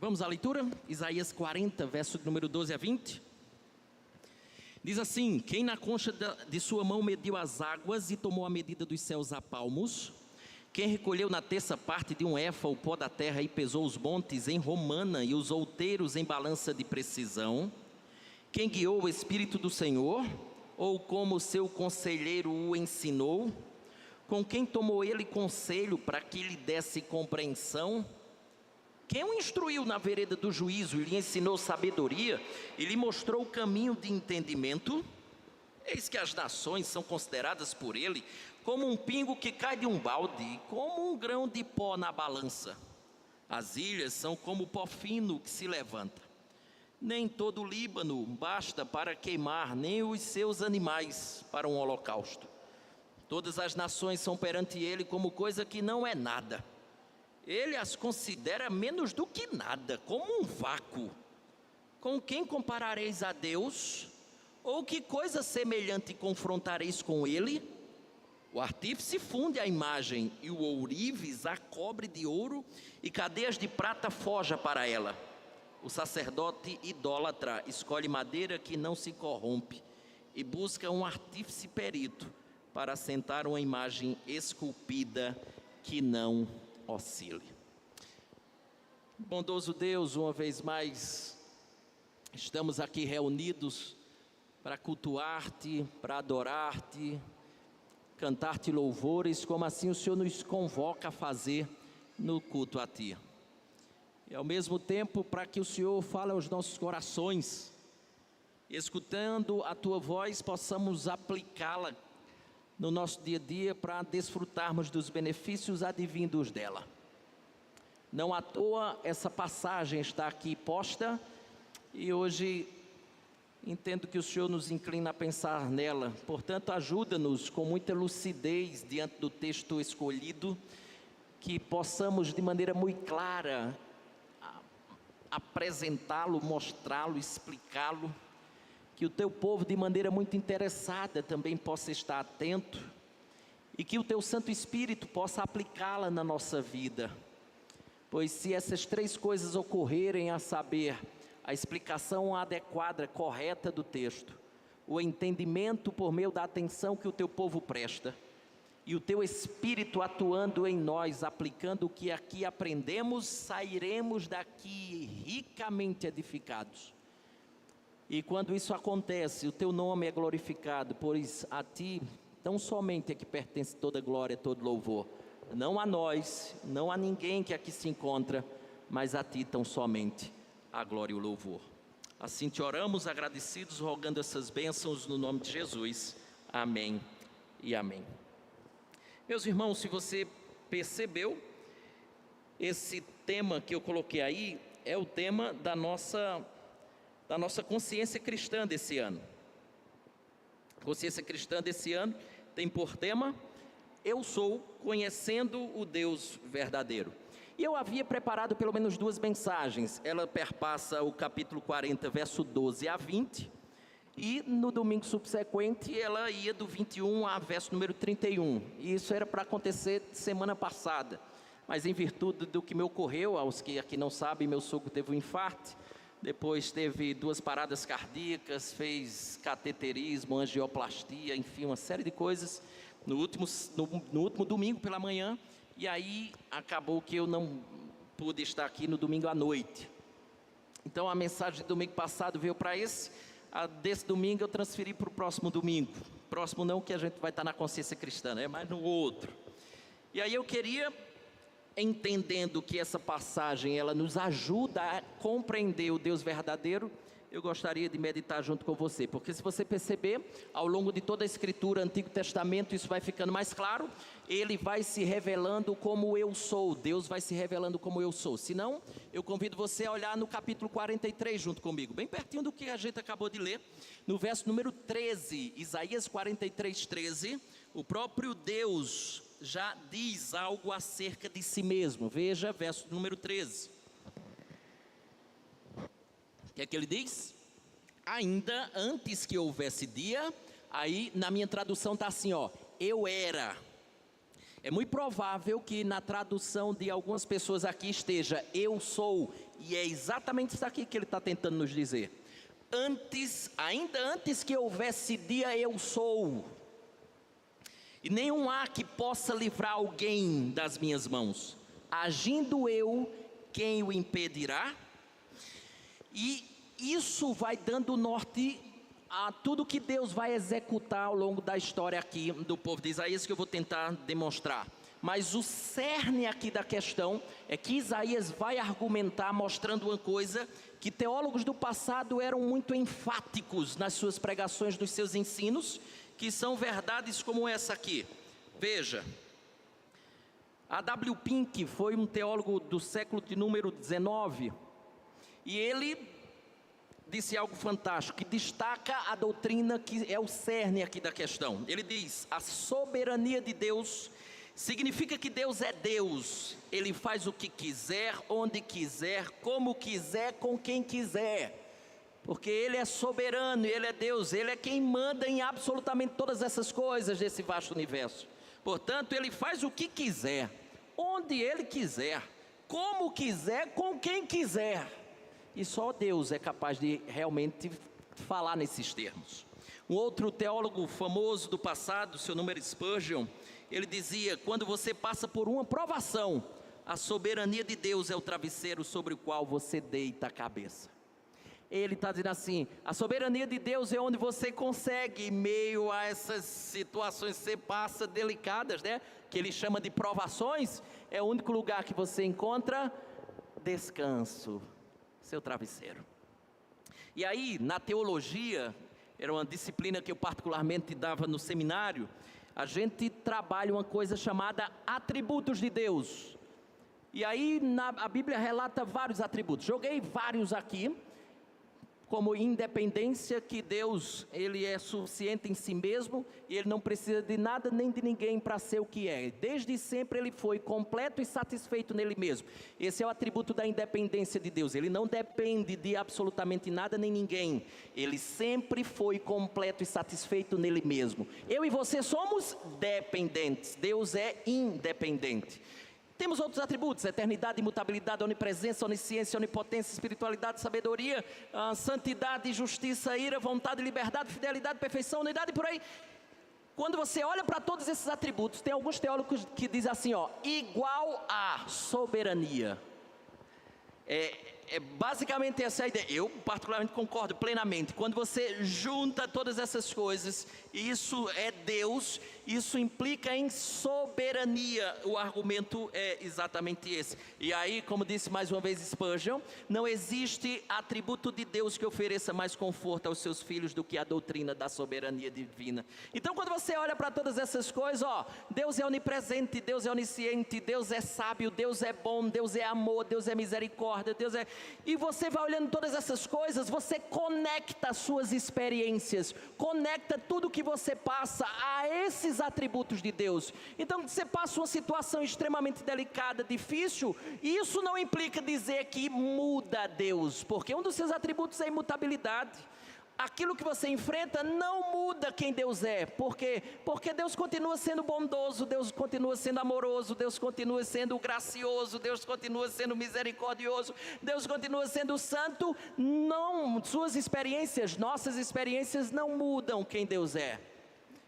Vamos à leitura? Isaías 40, verso número 12 a 20. Diz assim: quem na concha de sua mão mediu as águas e tomou a medida dos céus a palmos? Quem recolheu na terça parte de um éfa o pó da terra e pesou os montes em romana e os outeiros em balança de precisão? Quem guiou o Espírito do Senhor? Ou como seu conselheiro o ensinou? Com quem tomou ele conselho para que lhe desse compreensão? Quem o instruiu na vereda do juízo e lhe ensinou sabedoria e lhe mostrou o caminho de entendimento? Eis que as nações são consideradas por ele como um pingo que cai de um balde e como um grão de pó na balança. As ilhas são como o pó fino que se levanta. Nem todo o Líbano basta para queimar, nem os seus animais para um holocausto. Todas as nações são perante ele como coisa que não é nada. Ele as considera menos do que nada, como um vácuo. Com quem comparareis a Deus? Ou que coisa semelhante confrontareis com ele? O artífice funde a imagem, e o ourives a cobre de ouro, e cadeias de prata forja para ela. O sacerdote idólatra escolhe madeira que não se corrompe, e busca um artífice perito para assentar uma imagem esculpida que não oscile. Bondoso Deus, uma vez mais, estamos aqui reunidos para cultuar-te, para adorar-te, cantar-te louvores, como assim o Senhor nos convoca a fazer no culto a ti. E ao mesmo tempo, para que o Senhor fale aos nossos corações, escutando a tua voz, possamos aplicá-la no nosso dia a dia para desfrutarmos dos benefícios advindos dela. Não à toa essa passagem está aqui posta e hoje entendo que o Senhor nos inclina a pensar nela. Portanto, ajuda-nos com muita lucidez diante do texto escolhido, que possamos de maneira muito clara apresentá-lo, mostrá-lo, explicá-lo, que o teu povo de maneira muito interessada também possa estar atento e que o teu Santo Espírito possa aplicá-la na nossa vida. Pois se essas três coisas ocorrerem, a saber, a explicação adequada, correta do texto, o entendimento por meio da atenção que o teu povo presta, e o teu Espírito atuando em nós, aplicando o que aqui aprendemos, sairemos daqui ricamente edificados. E quando isso acontece, o teu nome é glorificado, pois a ti tão somente é que pertence toda glória, todo louvor. Não a nós, não a ninguém que aqui se encontra, mas a ti tão somente a glória e o louvor. Assim te oramos agradecidos, rogando essas bênçãos no nome de Jesus. Amém e amém. Meus irmãos, se você percebeu, esse tema que eu coloquei aí é o tema da nossa consciência cristã desse ano. A consciência cristã desse ano tem por tema: eu sou conhecendo o Deus verdadeiro. E eu havia preparado pelo menos duas mensagens. Ela perpassa o capítulo 40, verso 12 a 20. E no domingo subsequente ela ia do 21 a verso número 31. E isso era para acontecer semana passada. Mas em virtude do que me ocorreu, aos que aqui não sabem, meu sogro teve um infarto. Depois teve 2 paradas cardíacas, fez cateterismo, angioplastia, enfim, uma série de coisas no último domingo pela manhã. E aí acabou que eu não pude estar aqui no domingo à noite. Então a mensagem do domingo passado veio para esse. A desse domingo eu transferi para o próximo domingo. Próximo não, que a gente vai estar na consciência cristã, né? Mas no outro. E aí eu queria, entendendo que essa passagem ela nos ajuda a compreender o Deus verdadeiro, eu gostaria de meditar junto com você, porque se você perceber, ao longo de toda a Escritura, Antigo Testamento, isso vai ficando mais claro. Ele vai se revelando como eu sou, Deus vai se revelando como eu sou. Se não, eu convido você a olhar no capítulo 43 junto comigo, bem pertinho do que a gente acabou de ler, no verso número 13, Isaías 43, 13, o próprio Deus já diz algo acerca de si mesmo. Veja, verso número 13. O que é que ele diz? Ainda antes que houvesse dia, aí na minha tradução está assim, ó, eu era. É muito provável que na tradução de algumas pessoas aqui esteja eu sou, e é exatamente isso aqui que ele está tentando nos dizer. Ainda antes que houvesse dia, eu sou, e nenhum há que possa livrar alguém das minhas mãos. Agindo eu, quem o impedirá? E isso vai dando norte a tudo que Deus vai executar ao longo da história aqui do povo de Isaías, que eu vou tentar demonstrar. Mas o cerne aqui da questão é que Isaías vai argumentar mostrando uma coisa que teólogos do passado eram muito enfáticos nas suas pregações, dos seus ensinos, que são verdades como essa aqui. Veja, A. W. Pink foi um teólogo do século de número 19, e ele disse algo fantástico, que destaca a doutrina que é o cerne aqui da questão. Ele diz: a soberania de Deus significa que Deus é Deus. Ele faz o que quiser, onde quiser, como quiser, com quem quiser. Porque Ele é soberano, Ele é Deus, Ele é quem manda em absolutamente todas essas coisas desse vasto universo. Portanto, Ele faz o que quiser, onde Ele quiser, como quiser, com quem quiser. E só Deus é capaz de realmente falar nesses termos. Um outro teólogo famoso do passado, seu nome era Spurgeon, ele dizia: quando você passa por uma provação, a soberania de Deus é o travesseiro sobre o qual você deita a cabeça. Ele está dizendo assim: a soberania de Deus é onde você consegue, em meio a essas situações que você passa delicadas, né, que ele chama de provações, é o único lugar que você encontra descanso, seu travesseiro. E aí, na teologia, era uma disciplina que eu particularmente dava no seminário, a gente trabalha uma coisa chamada atributos de Deus. E aí a Bíblia relata vários atributos. Joguei vários aqui, como independência, que Deus, Ele é suficiente em si mesmo, e Ele não precisa de nada nem de ninguém para ser o que é. Desde sempre Ele foi completo e satisfeito nele mesmo. Esse é o atributo da independência de Deus. Ele não depende de absolutamente nada nem ninguém. Ele sempre foi completo e satisfeito nele mesmo. Eu e você somos dependentes, Deus é independente. Temos outros atributos: eternidade, imutabilidade, onipresença, onisciência, onipotência, espiritualidade, sabedoria, santidade, justiça, ira, vontade, liberdade, fidelidade, perfeição, unidade e por aí. Quando você olha para todos esses atributos, tem alguns teólogos que dizem assim, igual a soberania. É basicamente essa a ideia. Eu particularmente concordo plenamente. Quando você junta todas essas coisas, isso é Deus, isso implica em soberania. O argumento é exatamente esse. E aí, como disse mais uma vez Spurgeon, não existe atributo de Deus que ofereça mais conforto aos seus filhos do que a doutrina da soberania divina. Então, quando você olha para todas essas coisas, Deus é onipresente, Deus é onisciente, Deus é sábio, Deus é bom, Deus é amor, Deus é misericórdia, Deus é... E você vai olhando todas essas coisas, você conecta as suas experiências, conecta tudo que você passa a esses atributos de Deus. Então, você passa uma situação extremamente delicada, difícil, e isso não implica dizer que muda Deus, porque um dos seus atributos é a imutabilidade. Aquilo que você enfrenta não muda quem Deus é. Por quê? Porque Deus continua sendo bondoso, Deus continua sendo amoroso, Deus continua sendo gracioso, Deus continua sendo misericordioso, Deus continua sendo santo. Não, suas experiências, nossas experiências não mudam quem Deus é.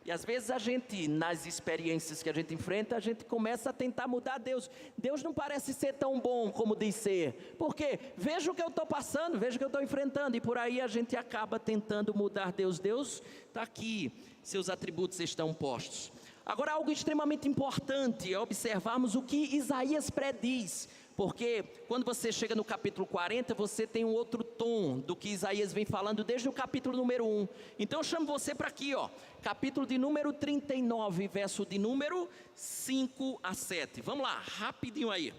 E às vezes a gente, nas experiências que a gente enfrenta, a gente começa a tentar mudar Deus. Deus não parece ser tão bom como diz ser. Por quê? Veja o que eu estou passando, veja o que eu estou enfrentando. E por aí a gente acaba tentando mudar Deus. Deus está aqui, seus atributos estão postos. Agora, algo extremamente importante é observarmos o que Isaías prediz. Porque quando você chega no capítulo 40, você tem um outro tom do que Isaías vem falando desde o capítulo número 1. Então eu chamo você para aqui, capítulo de número 39, verso de número 5 a 7. Vamos lá, rapidinho aí.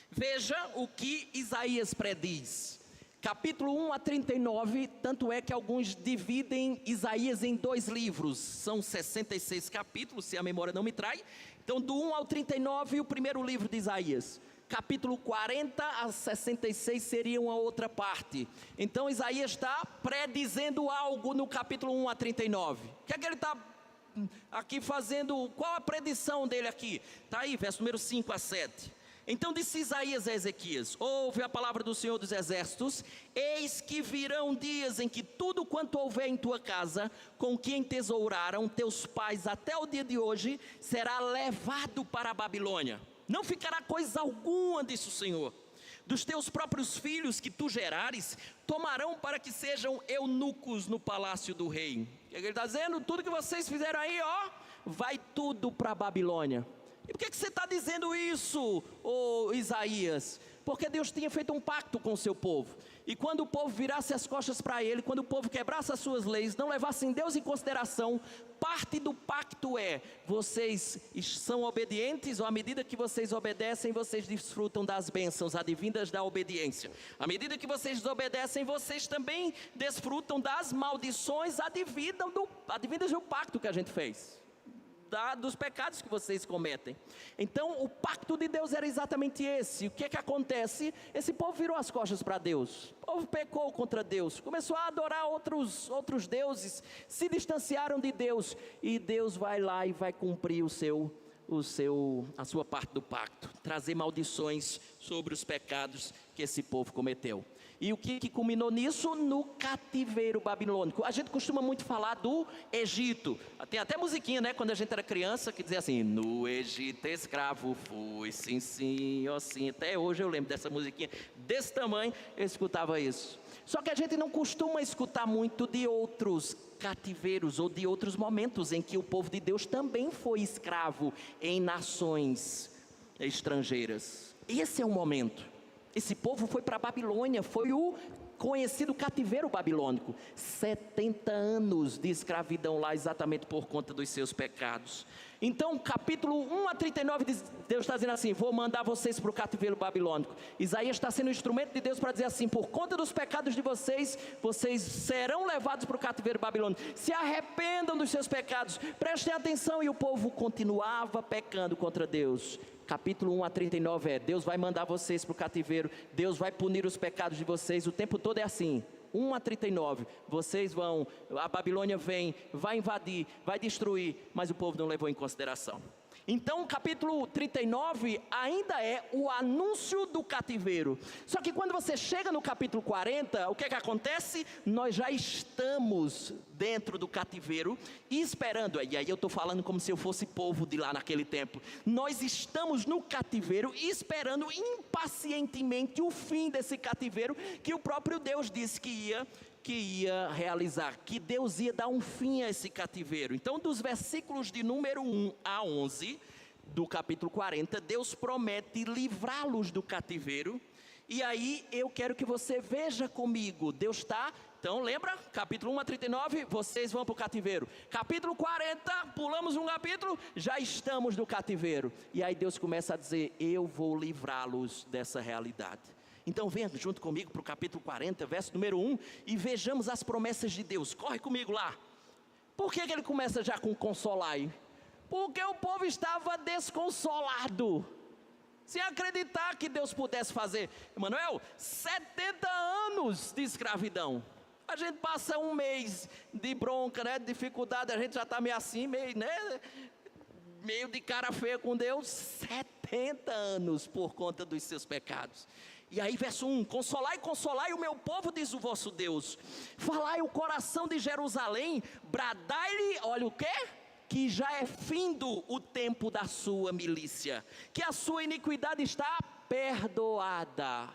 Veja o que Isaías prediz. Capítulo 1 a 39, tanto é que alguns dividem Isaías em 2 livros. São 66 capítulos, se a memória não me trai. Então, do 1 ao 39, o primeiro livro de Isaías. Capítulo 40 a 66 seria uma outra parte. Então Isaías está predizendo algo no capítulo 1 a 39. O que é que ele está aqui fazendo, qual a predição dele aqui? Está aí, verso número 5 a 7. Então disse Isaías a Ezequias: ouve a palavra do Senhor dos Exércitos, eis que virão dias em que tudo quanto houver em tua casa, com que entesouraram teus pais até o dia de hoje, será levado para a Babilônia. Não ficará coisa alguma, disse o Senhor. Dos teus próprios filhos que tu gerares, tomarão para que sejam eunucos no palácio do rei. O que ele está dizendo? Tudo que vocês fizeram aí, ó, vai tudo para a Babilônia. E por que você está dizendo isso, Isaías? Porque Deus tinha feito um pacto com o seu povo. E quando o povo virasse as costas para ele, quando o povo quebrasse as suas leis, não levassem Deus em consideração, parte do pacto é: vocês são obedientes, ou à medida que vocês obedecem, vocês desfrutam das bênçãos advindas da obediência. À medida que vocês desobedecem, vocês também desfrutam das maldições advindas do pacto que a gente fez, dos pecados que vocês cometem. Então o pacto de Deus era exatamente esse. O que é que acontece? Esse povo virou as costas para Deus, o povo pecou contra Deus, começou a adorar outros deuses, se distanciaram de Deus, e Deus vai lá e vai cumprir a sua parte do pacto, trazer maldições sobre os pecados que esse povo cometeu. E o que culminou nisso? No cativeiro babilônico. A gente costuma muito falar do Egito. Tem até musiquinha, né? Quando a gente era criança, que dizia assim: no Egito escravo fui, sim, sim, ó sim. Até hoje eu lembro dessa musiquinha, desse tamanho, eu escutava isso. Só que a gente não costuma escutar muito de outros cativeiros, ou de outros momentos em que o povo de Deus também foi escravo em nações estrangeiras. Esse é o momento. Esse povo foi para a Babilônia, foi o conhecido cativeiro babilônico. 70 anos de escravidão lá, exatamente por conta dos seus pecados. Então, capítulo 1 a 39, Deus está dizendo assim: vou mandar vocês para o cativeiro babilônico. Isaías está sendo um instrumento de Deus para dizer assim: por conta dos pecados de vocês, vocês serão levados para o cativeiro babilônico. Se arrependam dos seus pecados, prestem atenção. E o povo continuava pecando contra Deus. Capítulo 1 a 39 é: Deus vai mandar vocês para o cativeiro, Deus vai punir os pecados de vocês. O tempo todo é assim. 1 a 39, vocês vão, a Babilônia vem, vai invadir, vai destruir, mas o povo não levou em consideração. Então o capítulo 39 ainda é o anúncio do cativeiro. Só que quando você chega no capítulo 40, o que é que acontece? Nós já estamos dentro do cativeiro, esperando, e aí eu estou falando como se eu fosse povo de lá naquele tempo. Nós estamos no cativeiro, esperando impacientemente o fim desse cativeiro, que o próprio Deus disse que ia realizar, que Deus ia dar um fim a esse cativeiro. Então, dos versículos de número 1 a 11, do capítulo 40, Deus promete livrá-los do cativeiro. E aí, eu quero que você veja comigo, Deus está... Então, lembra? Capítulo 1 a 39, vocês vão para o cativeiro. Capítulo 40, pulamos um capítulo, já estamos no cativeiro. E aí Deus começa a dizer: eu vou livrá-los dessa realidade. Então venha junto comigo para o capítulo 40, verso número 1, e vejamos as promessas de Deus. Corre comigo lá. Por que ele começa já com consolai? Porque o povo estava desconsolado, sem acreditar que Deus pudesse fazer. Emanuel, 70 anos de escravidão. A gente passa um mês de bronca, né, de dificuldade, a gente já está meio assim, meio de cara feia com Deus. 70 anos por conta dos seus pecados. E aí verso 1, consolai, consolai o meu povo, diz o vosso Deus. Falai o coração de Jerusalém, bradai-lhe, olha o quê? Que já é findo o tempo da sua milícia, que a sua iniquidade está perdoada.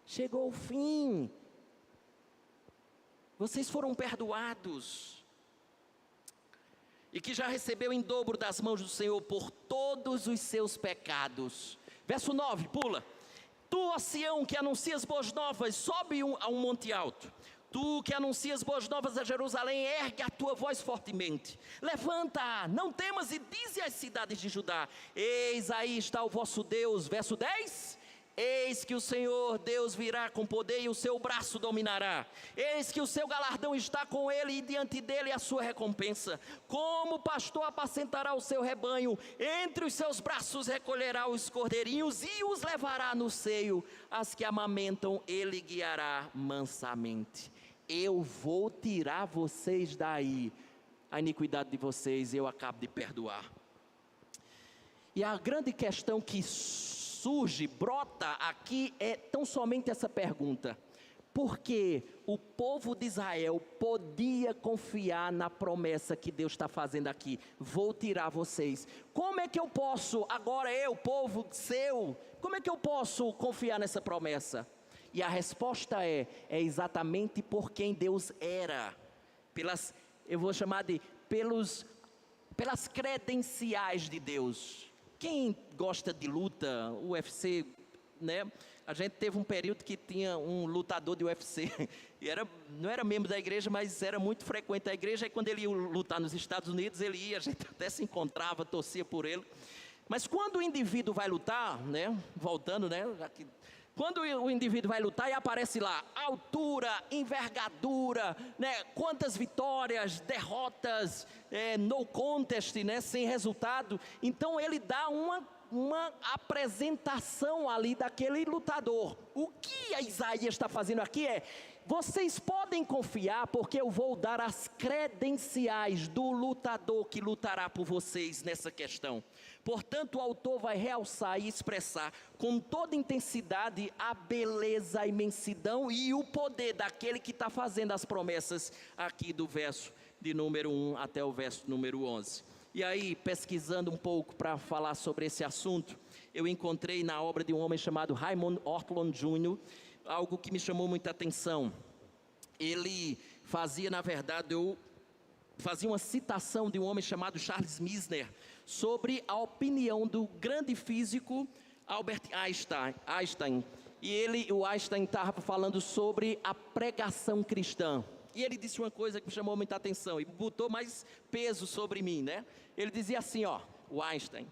Chegou o fim. Vocês foram perdoados. E que já recebeu em dobro das mãos do Senhor por todos os seus pecados. Verso 9, pula. Tu, ó Sião, que anuncias boas novas, sobe a um monte alto. Tu que anuncias boas novas a Jerusalém, ergue a tua voz fortemente. Levanta, não temas, e dize às cidades de Judá: eis aí está o vosso Deus. Verso 10. Eis que o Senhor Deus virá com poder e o seu braço dominará. Eis que o seu galardão está com ele e diante dele a sua recompensa. Como pastor apacentará o seu rebanho, entre os seus braços recolherá os cordeirinhos e os levará no seio. As que amamentam ele guiará mansamente. Eu vou tirar vocês daí. a iniquidade de vocês eu acabo de perdoar. E a grande questão que surge, brota aqui é tão somente essa pergunta: por que o povo de Israel podia confiar na promessa que Deus está fazendo aqui? Vou tirar vocês. Como é que eu posso, agora eu, povo seu, como é que eu posso confiar nessa promessa? E a resposta é exatamente por quem Deus era. Eu vou chamar de, pelas credenciais de Deus. Quem gosta de luta, UFC, né? A gente teve um período que tinha um lutador de UFC, e não era membro da igreja, mas era muito frequente a igreja, e quando ele ia lutar nos Estados Unidos, ele ia, a gente até se encontrava, torcia por ele. Mas quando o indivíduo vai lutar, né? Voltando, né? Quando o indivíduo vai lutar e aparece lá, altura, envergadura, né? Quantas vitórias, derrotas, no contest, né? Sem resultado. Então ele dá uma apresentação ali daquele lutador. O que a Isaías está fazendo aqui é: vocês podem confiar, porque eu vou dar as credenciais do lutador que lutará por vocês nessa questão. Portanto, o autor vai realçar e expressar com toda intensidade a beleza, a imensidão e o poder daquele que está fazendo as promessas aqui do verso de número 1 até o verso número 11. E aí, pesquisando um pouco para falar sobre esse assunto, eu encontrei na obra de um homem chamado Raymond Ortlund Jr., algo que me chamou muita atenção. Ele fazia, na verdade, fazia uma citação de um homem chamado Charles Misner, sobre a opinião do grande físico Albert Einstein. E o Einstein estava falando sobre a pregação cristã. E ele disse uma coisa que me chamou muita atenção e botou mais peso sobre mim, né? Ele dizia assim, o Einstein.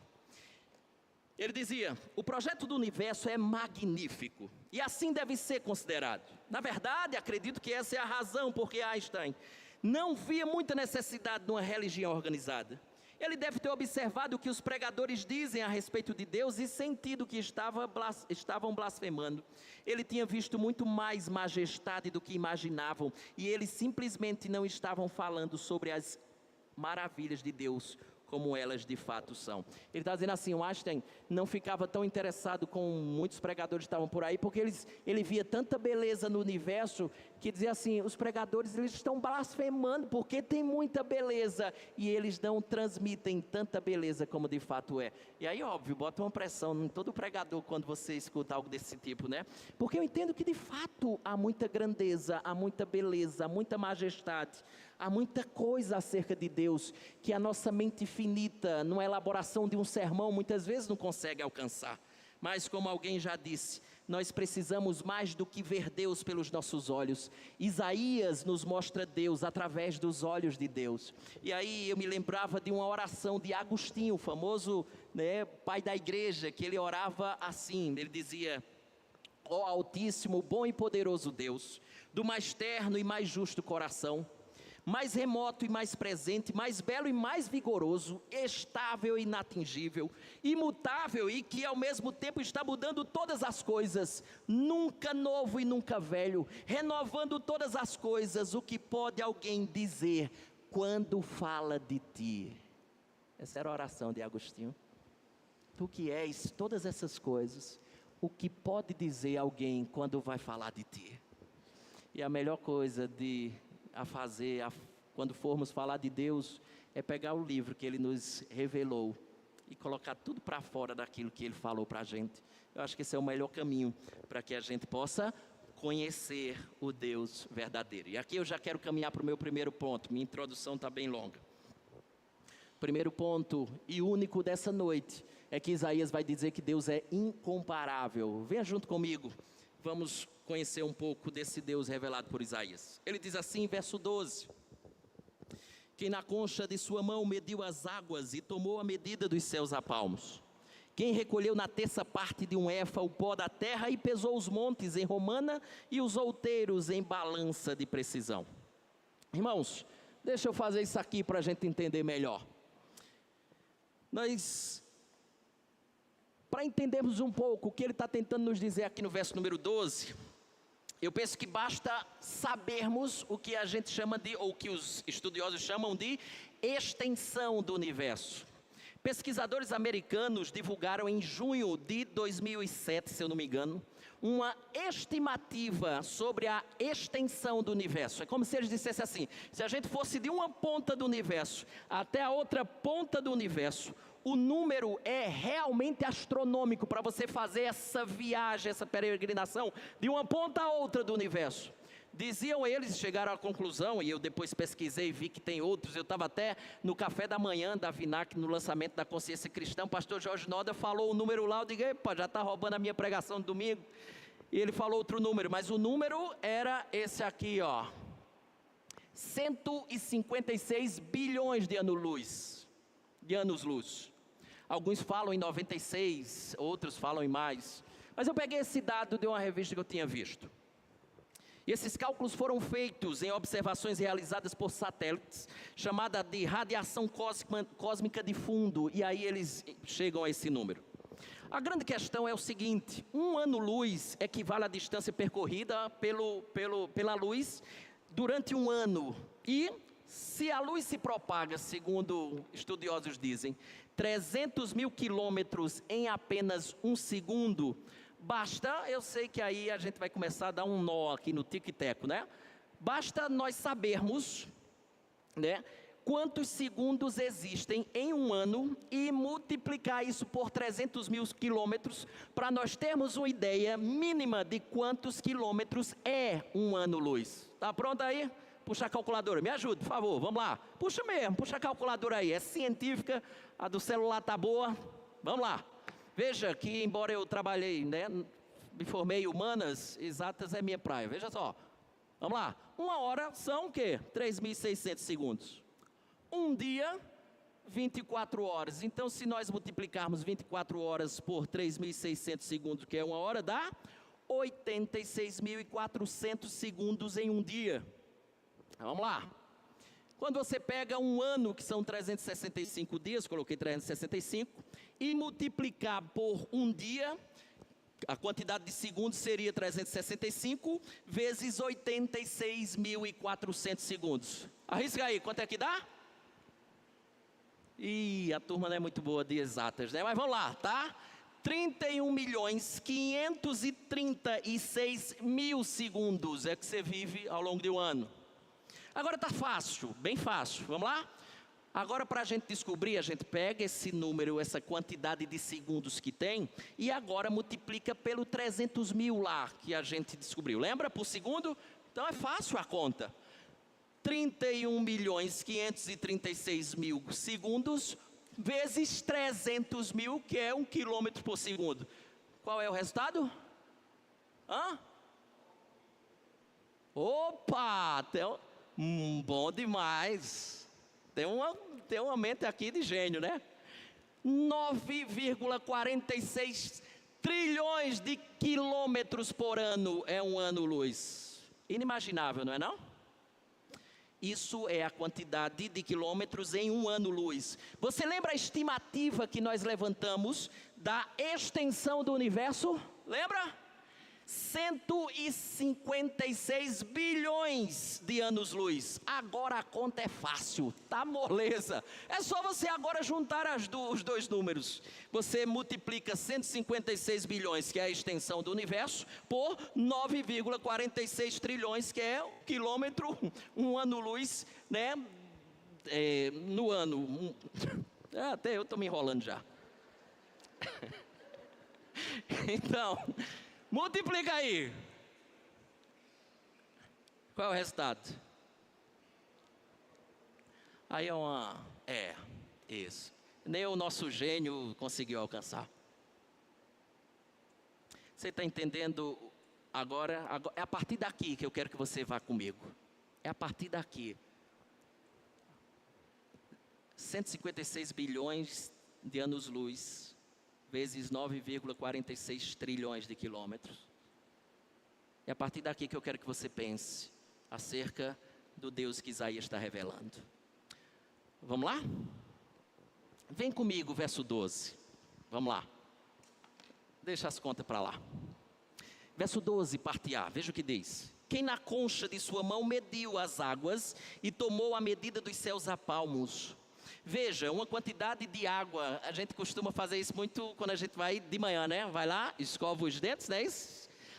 Ele dizia: o projeto do universo é magnífico e assim deve ser considerado. Na verdade, acredito que essa é a razão porque Einstein não via muita necessidade de uma religião organizada. Ele deve ter observado o que os pregadores dizem a respeito de Deus e sentido que estavam blasfemando. Ele tinha visto muito mais majestade do que imaginavam, e eles simplesmente não estavam falando sobre as maravilhas de Deus como elas de fato são. Ele está dizendo assim: o Einstein não ficava tão interessado com muitos pregadores que estavam por aí, porque ele via tanta beleza no universo, que dizia assim: os pregadores eles estão blasfemando, porque tem muita beleza, e eles não transmitem tanta beleza como de fato é. E aí, óbvio, bota uma pressão em todo pregador quando você escuta algo desse tipo, né? Porque eu entendo que de fato há muita grandeza, há muita beleza, há muita majestade, há muita coisa acerca de Deus, que a nossa mente finita, numa elaboração de um sermão, muitas vezes não consegue alcançar. Mas como alguém já disse, nós precisamos mais do que ver Deus pelos nossos olhos. Isaías nos mostra Deus através dos olhos de Deus. E aí eu me lembrava de uma oração de Agostinho, o famoso, né, pai da igreja, que ele orava assim, ele dizia: ó Altíssimo, bom e poderoso Deus, do mais terno e mais justo coração, mais remoto e mais presente, mais belo e mais vigoroso, estável e inatingível, imutável e que ao mesmo tempo está mudando todas as coisas, nunca novo e nunca velho, renovando todas as coisas, o que pode alguém dizer quando fala de ti? Essa era a oração de Agostinho. Tu que és todas essas coisas, o que pode dizer alguém quando vai falar de ti? E a melhor coisa a fazer, quando formos falar de Deus, é pegar o livro que Ele nos revelou e colocar tudo para fora daquilo que Ele falou para a gente. Eu acho que esse é o melhor caminho para que a gente possa conhecer o Deus verdadeiro. E aqui eu já quero caminhar para o meu primeiro ponto, minha introdução está bem longa. Primeiro ponto e único dessa noite é que Isaías vai dizer que Deus é incomparável. Venha junto comigo, vamos conhecer um pouco desse Deus revelado por Isaías. Ele diz assim, verso 12: quem na concha de sua mão mediu as águas e tomou a medida dos céus a palmos, quem recolheu na terça parte de um éfa o pó da terra e pesou os montes em romana e os outeiros em balança de precisão. Irmãos, deixa eu fazer isso aqui para a gente entender melhor. Para entendermos um pouco o que ele está tentando nos dizer aqui no verso número 12, Eu penso que basta sabermos o que a gente chama de, ou que os estudiosos chamam de extensão do universo. Pesquisadores americanos divulgaram em junho de 2007, se eu não me engano, uma estimativa sobre a extensão do universo. É como se eles dissessem assim: se a gente fosse de uma ponta do universo até a outra ponta do universo, o número é realmente astronômico para você fazer essa viagem, essa peregrinação de uma ponta a outra do universo. Diziam eles, chegaram à conclusão, e eu depois pesquisei e vi que tem outros. Eu estava até no café da manhã da VINAC, no lançamento da Consciência Cristã. O pastor Jorge Noda falou o número lá. Eu digo: epa, já está roubando a minha pregação de domingo. E ele falou outro número, mas o número era esse aqui, ó: 156 bilhões de anos-luz. Alguns falam em 96, outros falam em mais. Mas eu peguei esse dado de uma revista que eu tinha visto. E esses cálculos foram feitos em observações realizadas por satélites, chamada de radiação cósmica de fundo, e aí eles chegam a esse número. A grande questão é o seguinte: um ano-luz equivale à distância percorrida pela luz durante um ano. E se a luz se propaga, segundo estudiosos dizem, 300 mil quilômetros em apenas um segundo, basta, eu sei que aí a gente vai começar a dar um nó aqui no tic-teco, né? Basta nós sabermos, né, quantos segundos existem em um ano e multiplicar isso por 300 mil quilômetros para nós termos uma ideia mínima de quantos quilômetros é um ano-luz. Tá pronto aí? Puxa a calculadora, me ajude, por favor, vamos lá. Puxa mesmo, puxa a calculadora aí, é científica, a do celular tá boa, vamos lá. Veja que, embora eu trabalhei, né, me formei em humanas, exatas é minha praia. Veja só, vamos lá. Uma hora são o quê? 3.600 segundos. Um dia, 24 horas. Então, se nós multiplicarmos 24 horas por 3.600 segundos, que é uma hora, dá 86.400 segundos em um dia. Vamos lá. Quando você pega um ano, que são 365 dias, coloquei 365, e multiplicar por um dia, a quantidade de segundos seria 365 vezes 86.400 segundos. Arrisca aí, quanto é que dá? Ih, a turma não é muito boa de exatas, né? Mas vamos lá, tá? 31.536.000 segundos é que você vive ao longo de um ano. Agora está fácil, bem fácil, vamos lá? Agora, para a gente descobrir, a gente pega esse número, essa quantidade de segundos que tem, e agora multiplica pelo 300 mil lá, que a gente descobriu. Lembra? Por segundo? Então é fácil a conta. 31.536.000 segundos, vezes 300 mil, que é 1 quilômetro por segundo. Qual é o resultado? Opa! Bom demais. Tem uma mente aqui de gênio, né? 9,46 trilhões de quilômetros por ano é um ano-luz. Inimaginável, não é não? Isso é a quantidade de quilômetros em um ano-luz. Você lembra a estimativa que nós levantamos da extensão do universo? Lembra? 156 bilhões de anos-luz. Agora a conta é fácil, tá moleza. É só você agora juntar os dois números. Você multiplica 156 bilhões, que é a extensão do universo, por 9,46 trilhões, que é o quilômetro, um ano-luz, né? No ano. Até eu estou me enrolando já. Então, multiplica aí. Qual é o resultado? Aí isso. Nem o nosso gênio conseguiu alcançar. Você está entendendo agora? É a partir daqui que eu quero que você vá comigo. É a partir daqui. 156 bilhões de anos-luz, vezes 9,46 trilhões de quilômetros. É a partir daqui que eu quero que você pense acerca do Deus que Isaías está revelando. Vamos lá? Vem comigo, verso 12. Vamos lá. Deixa as contas para lá. Verso 12, parte A, veja o que diz. Quem na concha de sua mão mediu as águas e tomou a medida dos céus a palmos. Veja, uma quantidade de água, a gente costuma fazer isso muito quando a gente vai de manhã, né? Vai lá, escova os dentes, né?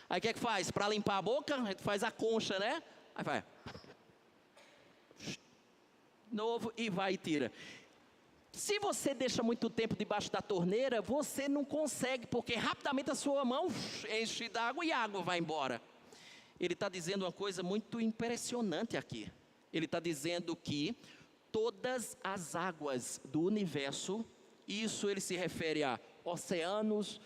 Aí o que é que faz? Para limpar a boca, a gente faz a concha, né? Aí vai. Novo e vai e tira. Se você deixa muito tempo debaixo da torneira, você não consegue, porque rapidamente a sua mão enche d'água e a água vai embora. Ele está dizendo uma coisa muito impressionante aqui. Ele está dizendo que todas as águas do universo, isso ele se refere a oceanos,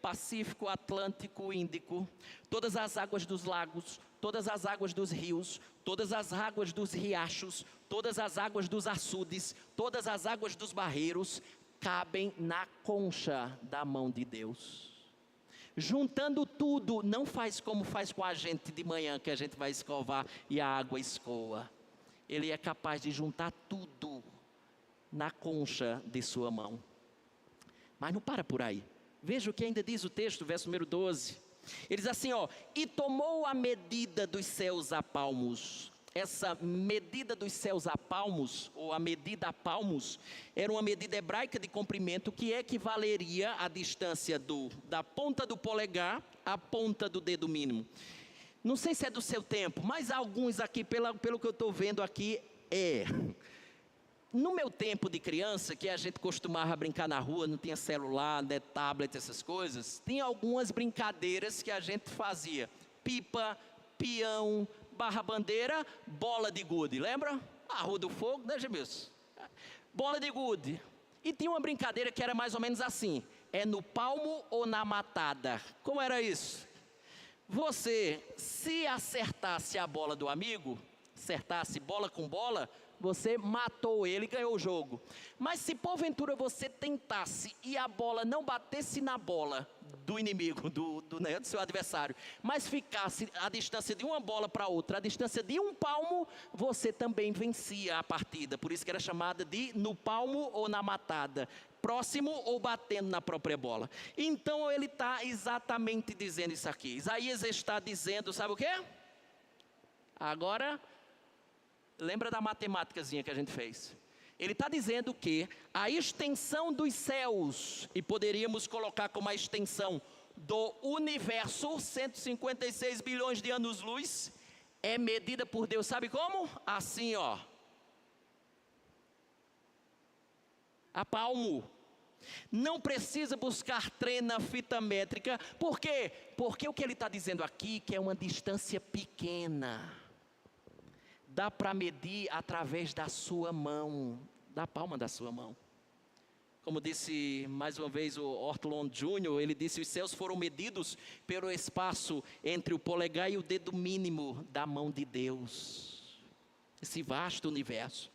Pacífico, Atlântico, Índico, todas as águas dos lagos, todas as águas dos rios, todas as águas dos riachos, todas as águas dos açudes, todas as águas dos barreiros, cabem na concha da mão de Deus. Juntando tudo, não faz como faz com a gente de manhã, que a gente vai escovar e a água escoa. Ele é capaz de juntar tudo na concha de sua mão. Mas não para por aí. Veja o que ainda diz o texto, verso número 12. Ele diz assim, ó: e tomou a medida dos céus a palmos. Essa medida dos céus a palmos, ou a medida a palmos, era uma medida hebraica de comprimento que equivaleria à distância da ponta do polegar à ponta do dedo mínimo. Não sei se é do seu tempo, mas alguns aqui, pelo que eu estou vendo aqui, No meu tempo de criança, que a gente costumava brincar na rua, não tinha celular, né, tablet, essas coisas, tinha algumas brincadeiras que a gente fazia. Pipa, peão, barra-bandeira, bola de gude, lembra? A Rua do Fogo, né, Gemilson? Bola de gude. E tinha uma brincadeira que era mais ou menos assim: é no palmo ou na matada? Como era isso? Você, se acertasse a bola do amigo, acertasse bola com bola, você matou ele e ganhou o jogo. Mas se porventura você tentasse e a bola não batesse na bola do inimigo, do seu adversário, mas ficasse a distância de uma bola para outra, a distância de um palmo, você também vencia a partida. Por isso que era chamada de no palmo ou na matada, próximo ou batendo na própria bola. Então ele está exatamente dizendo isso aqui. Isaías está dizendo, sabe o quê? Agora, lembra da matemáticazinha que a gente fez? Ele está dizendo que a extensão dos céus, e poderíamos colocar como a extensão do universo, 156 bilhões de anos-luz, é medida por Deus, sabe como? Assim, ó. A palmo. Não precisa buscar trena fita métrica. Por quê? Porque o que ele está dizendo aqui, que é uma distância pequena, dá para medir através da sua mão, da palma da sua mão. Como disse mais uma vez o Ortolon Jr., ele disse: os céus foram medidos pelo espaço entre o polegar e o dedo mínimo da mão de Deus. Esse vasto universo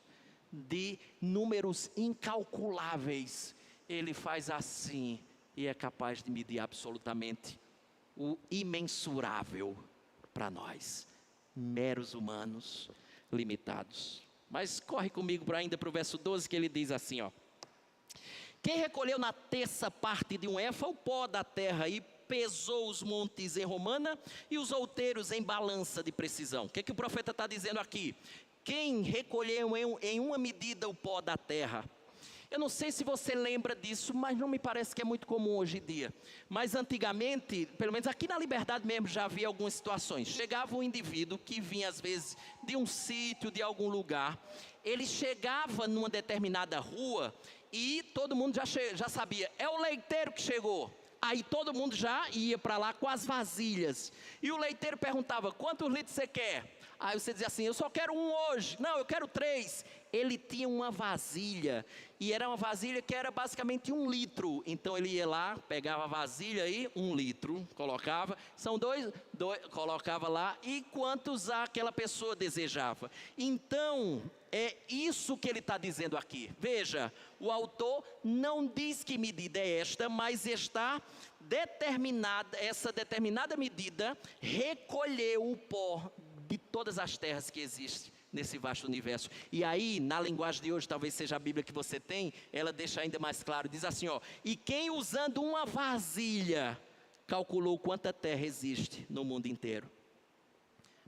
de números incalculáveis, ele faz assim e é capaz de medir absolutamente o imensurável para nós, meros humanos limitados. Mas corre comigo ainda para o verso 12, que ele diz assim, ó: quem recolheu na terça parte de um éfa o pó da terra e pesou os montes em romana e os outeiros em balança de precisão. O que o profeta está dizendo aqui? Quem recolheu em uma medida o pó da terra? Eu não sei se você lembra disso, mas não me parece que é muito comum hoje em dia. Mas antigamente, pelo menos aqui na Liberdade mesmo, já havia algumas situações. Chegava um indivíduo que vinha às vezes de um sítio, de algum lugar. Ele chegava numa determinada rua e todo mundo já sabia, é o leiteiro que chegou. Aí todo mundo já ia para lá com as vasilhas. E o leiteiro perguntava: quantos litros você quer? Aí você dizia assim: eu só quero um hoje. Não, eu quero 3. Ele tinha uma vasilha, e era uma vasilha que era basicamente 1 litro. Então ele ia lá, pegava a vasilha aí, 1 litro, colocava, são dois, colocava lá, e quantos aquela pessoa desejava. Então, é isso que ele está dizendo aqui. Veja, o autor não diz que medida é esta, mas está determinada, essa determinada medida recolheu o pó de todas as terras que existem nesse vasto universo. E aí, na linguagem de hoje, talvez seja a Bíblia que você tem, ela deixa ainda mais claro, diz assim, ó: e quem usando uma vasilha calculou quanta terra existe no mundo inteiro.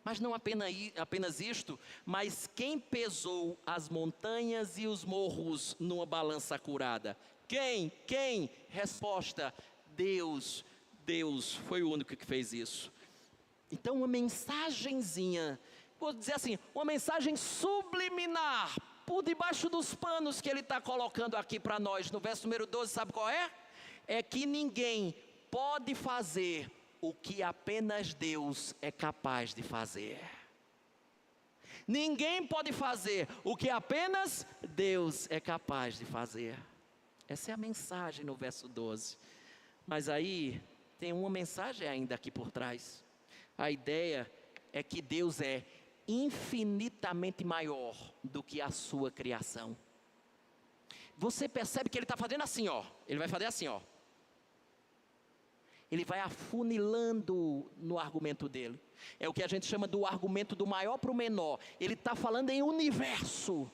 Mas não apenas isto, mas quem pesou as montanhas e os morros numa balança acurada? Quem? Resposta: Deus. Deus foi o único que fez isso. Então uma mensagenzinha, vou dizer assim, uma mensagem subliminar, por debaixo dos panos que ele está colocando aqui para nós, no verso número 12, sabe qual é? É que ninguém pode fazer o que apenas Deus é capaz de fazer. Ninguém pode fazer o que apenas Deus é capaz de fazer. Essa é a mensagem no verso 12. Mas aí tem uma mensagem ainda aqui por trás. A ideia é que Deus é infinitamente maior do que a sua criação. Você percebe que ele está fazendo assim, ó. Ele vai fazer assim, ó. Ele vai afunilando no argumento dele. É o que a gente chama do argumento do maior para o menor. Ele está falando em universo.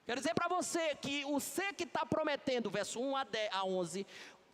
Quero dizer para você que o ser que está prometendo, verso 1 a 11,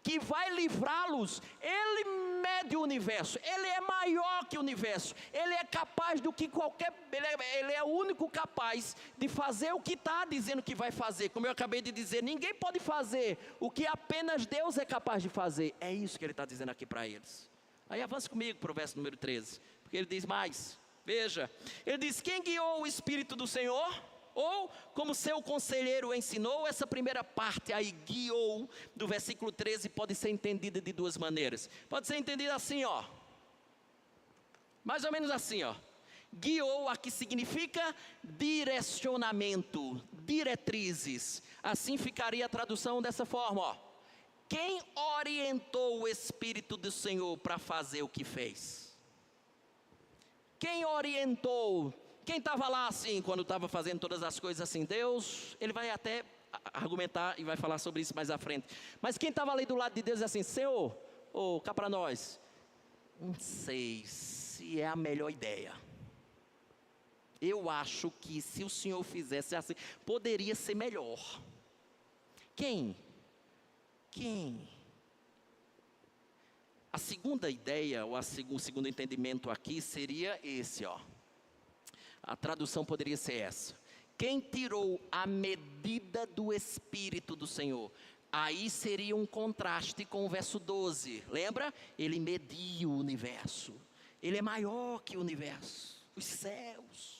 que vai livrá-los, ele mede o universo, ele é maior que o universo, ele é capaz do que qualquer, ele é o único capaz de fazer o que está dizendo que vai fazer. Como eu acabei de dizer, ninguém pode fazer o que apenas Deus é capaz de fazer. É isso que ele está dizendo aqui para eles. Aí avança comigo para o verso número 13, porque ele diz mais, veja, ele diz: quem guiou o Espírito do Senhor? Ou, como seu conselheiro ensinou, essa primeira parte aí, guiou, do versículo 13, pode ser entendida de duas maneiras. Pode ser entendida assim, ó. Mais ou menos assim, ó. Guiou aqui significa direcionamento, diretrizes. Assim ficaria a tradução dessa forma, ó. Quem orientou o Espírito do Senhor para fazer o que fez? Quem orientou? Quem estava lá assim, quando estava fazendo todas as coisas assim? Deus. Ele vai até argumentar e vai falar sobre isso mais à frente. Mas quem estava ali do lado de Deus é assim: Senhor, cá para nós, não sei se é a melhor ideia. Eu acho que se o Senhor fizesse assim, poderia ser melhor. Quem? A segunda ideia, ou o segundo entendimento aqui seria esse, ó. A tradução poderia ser essa: quem tirou a medida do Espírito do Senhor? Aí seria um contraste com o verso 12, lembra? Ele mediu o universo, ele é maior que o universo, os céus.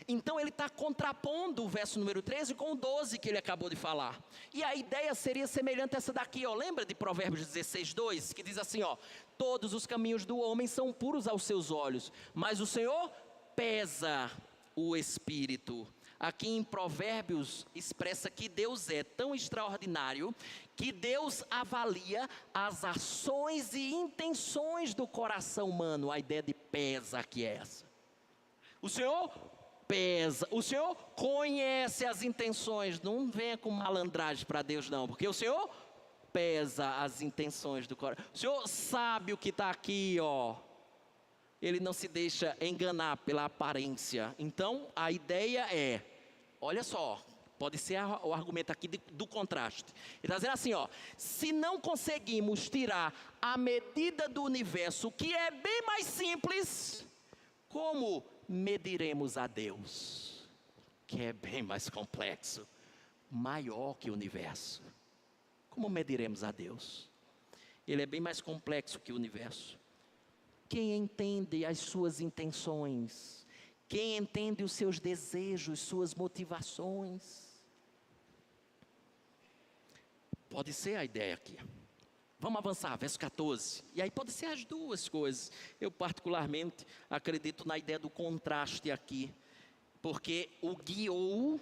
Então ele está contrapondo o verso número 13 com o 12 que ele acabou de falar. E a ideia seria semelhante a essa daqui, ó. Lembra de Provérbios 16, 2? Que diz assim, ó: todos os caminhos do homem são puros aos seus olhos, mas o Senhor pesa o espírito. Aqui em Provérbios expressa que Deus é tão extraordinário que Deus avalia as ações e intenções do coração humano. A ideia de pesa aqui é essa. O Senhor pesa, o Senhor conhece as intenções. Não venha com malandragem para Deus não, porque o Senhor pesa as intenções do coração. O Senhor sabe o que está aqui, ó. Ele não se deixa enganar pela aparência. Então a ideia é, olha só, pode ser o argumento aqui do contraste. Ele está dizendo assim, ó: se não conseguimos tirar a medida do universo, que é bem mais simples, como mediremos a Deus, que é bem mais complexo, maior que o universo? Como mediremos a Deus? Ele é bem mais complexo que o universo. Quem entende as suas intenções? Quem entende os seus desejos, suas motivações? Pode ser a ideia aqui. Vamos avançar, verso 14. E aí pode ser as duas coisas. Eu particularmente acredito na ideia do contraste aqui. Porque o guiou,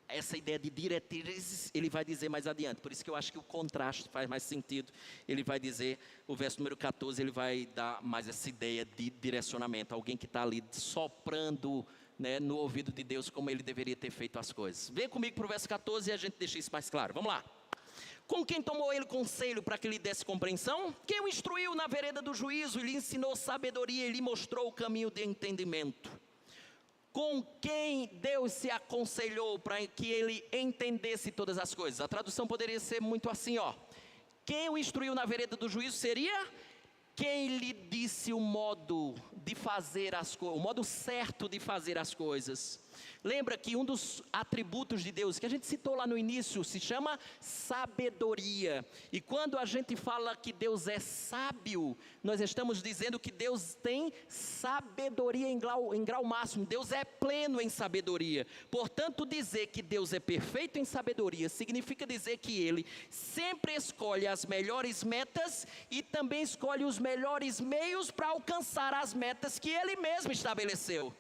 essa ideia de diretrizes, ele vai dizer mais adiante. Por isso que eu acho que o contraste faz mais sentido. Ele vai dizer, o verso número 14, ele vai dar mais essa ideia de direcionamento. Alguém que está ali soprando, né, no ouvido de Deus como ele deveria ter feito as coisas. Vem comigo para o verso 14 e a gente deixa isso mais claro. Vamos lá. Com quem tomou ele conselho para que lhe desse compreensão? Quem o instruiu na vereda do juízo e lhe ensinou sabedoria e lhe mostrou o caminho de entendimento? Com quem Deus se aconselhou para que ele entendesse todas as coisas? A tradução poderia ser muito assim, ó: quem o instruiu na vereda do juízo seria Quem lhe disse o modo de fazer as coisas, o modo certo de fazer as coisas? Lembra que um dos atributos de Deus, que a gente citou lá no início, se chama sabedoria. E quando a gente fala que Deus é sábio, nós estamos dizendo que Deus tem sabedoria em grau máximo. Deus é pleno em sabedoria. Portanto, dizer que Deus é perfeito em sabedoria, significa dizer que Ele sempre escolhe as melhores metas e também escolhe os melhores meios para alcançar as metas que Ele mesmo estabeleceu.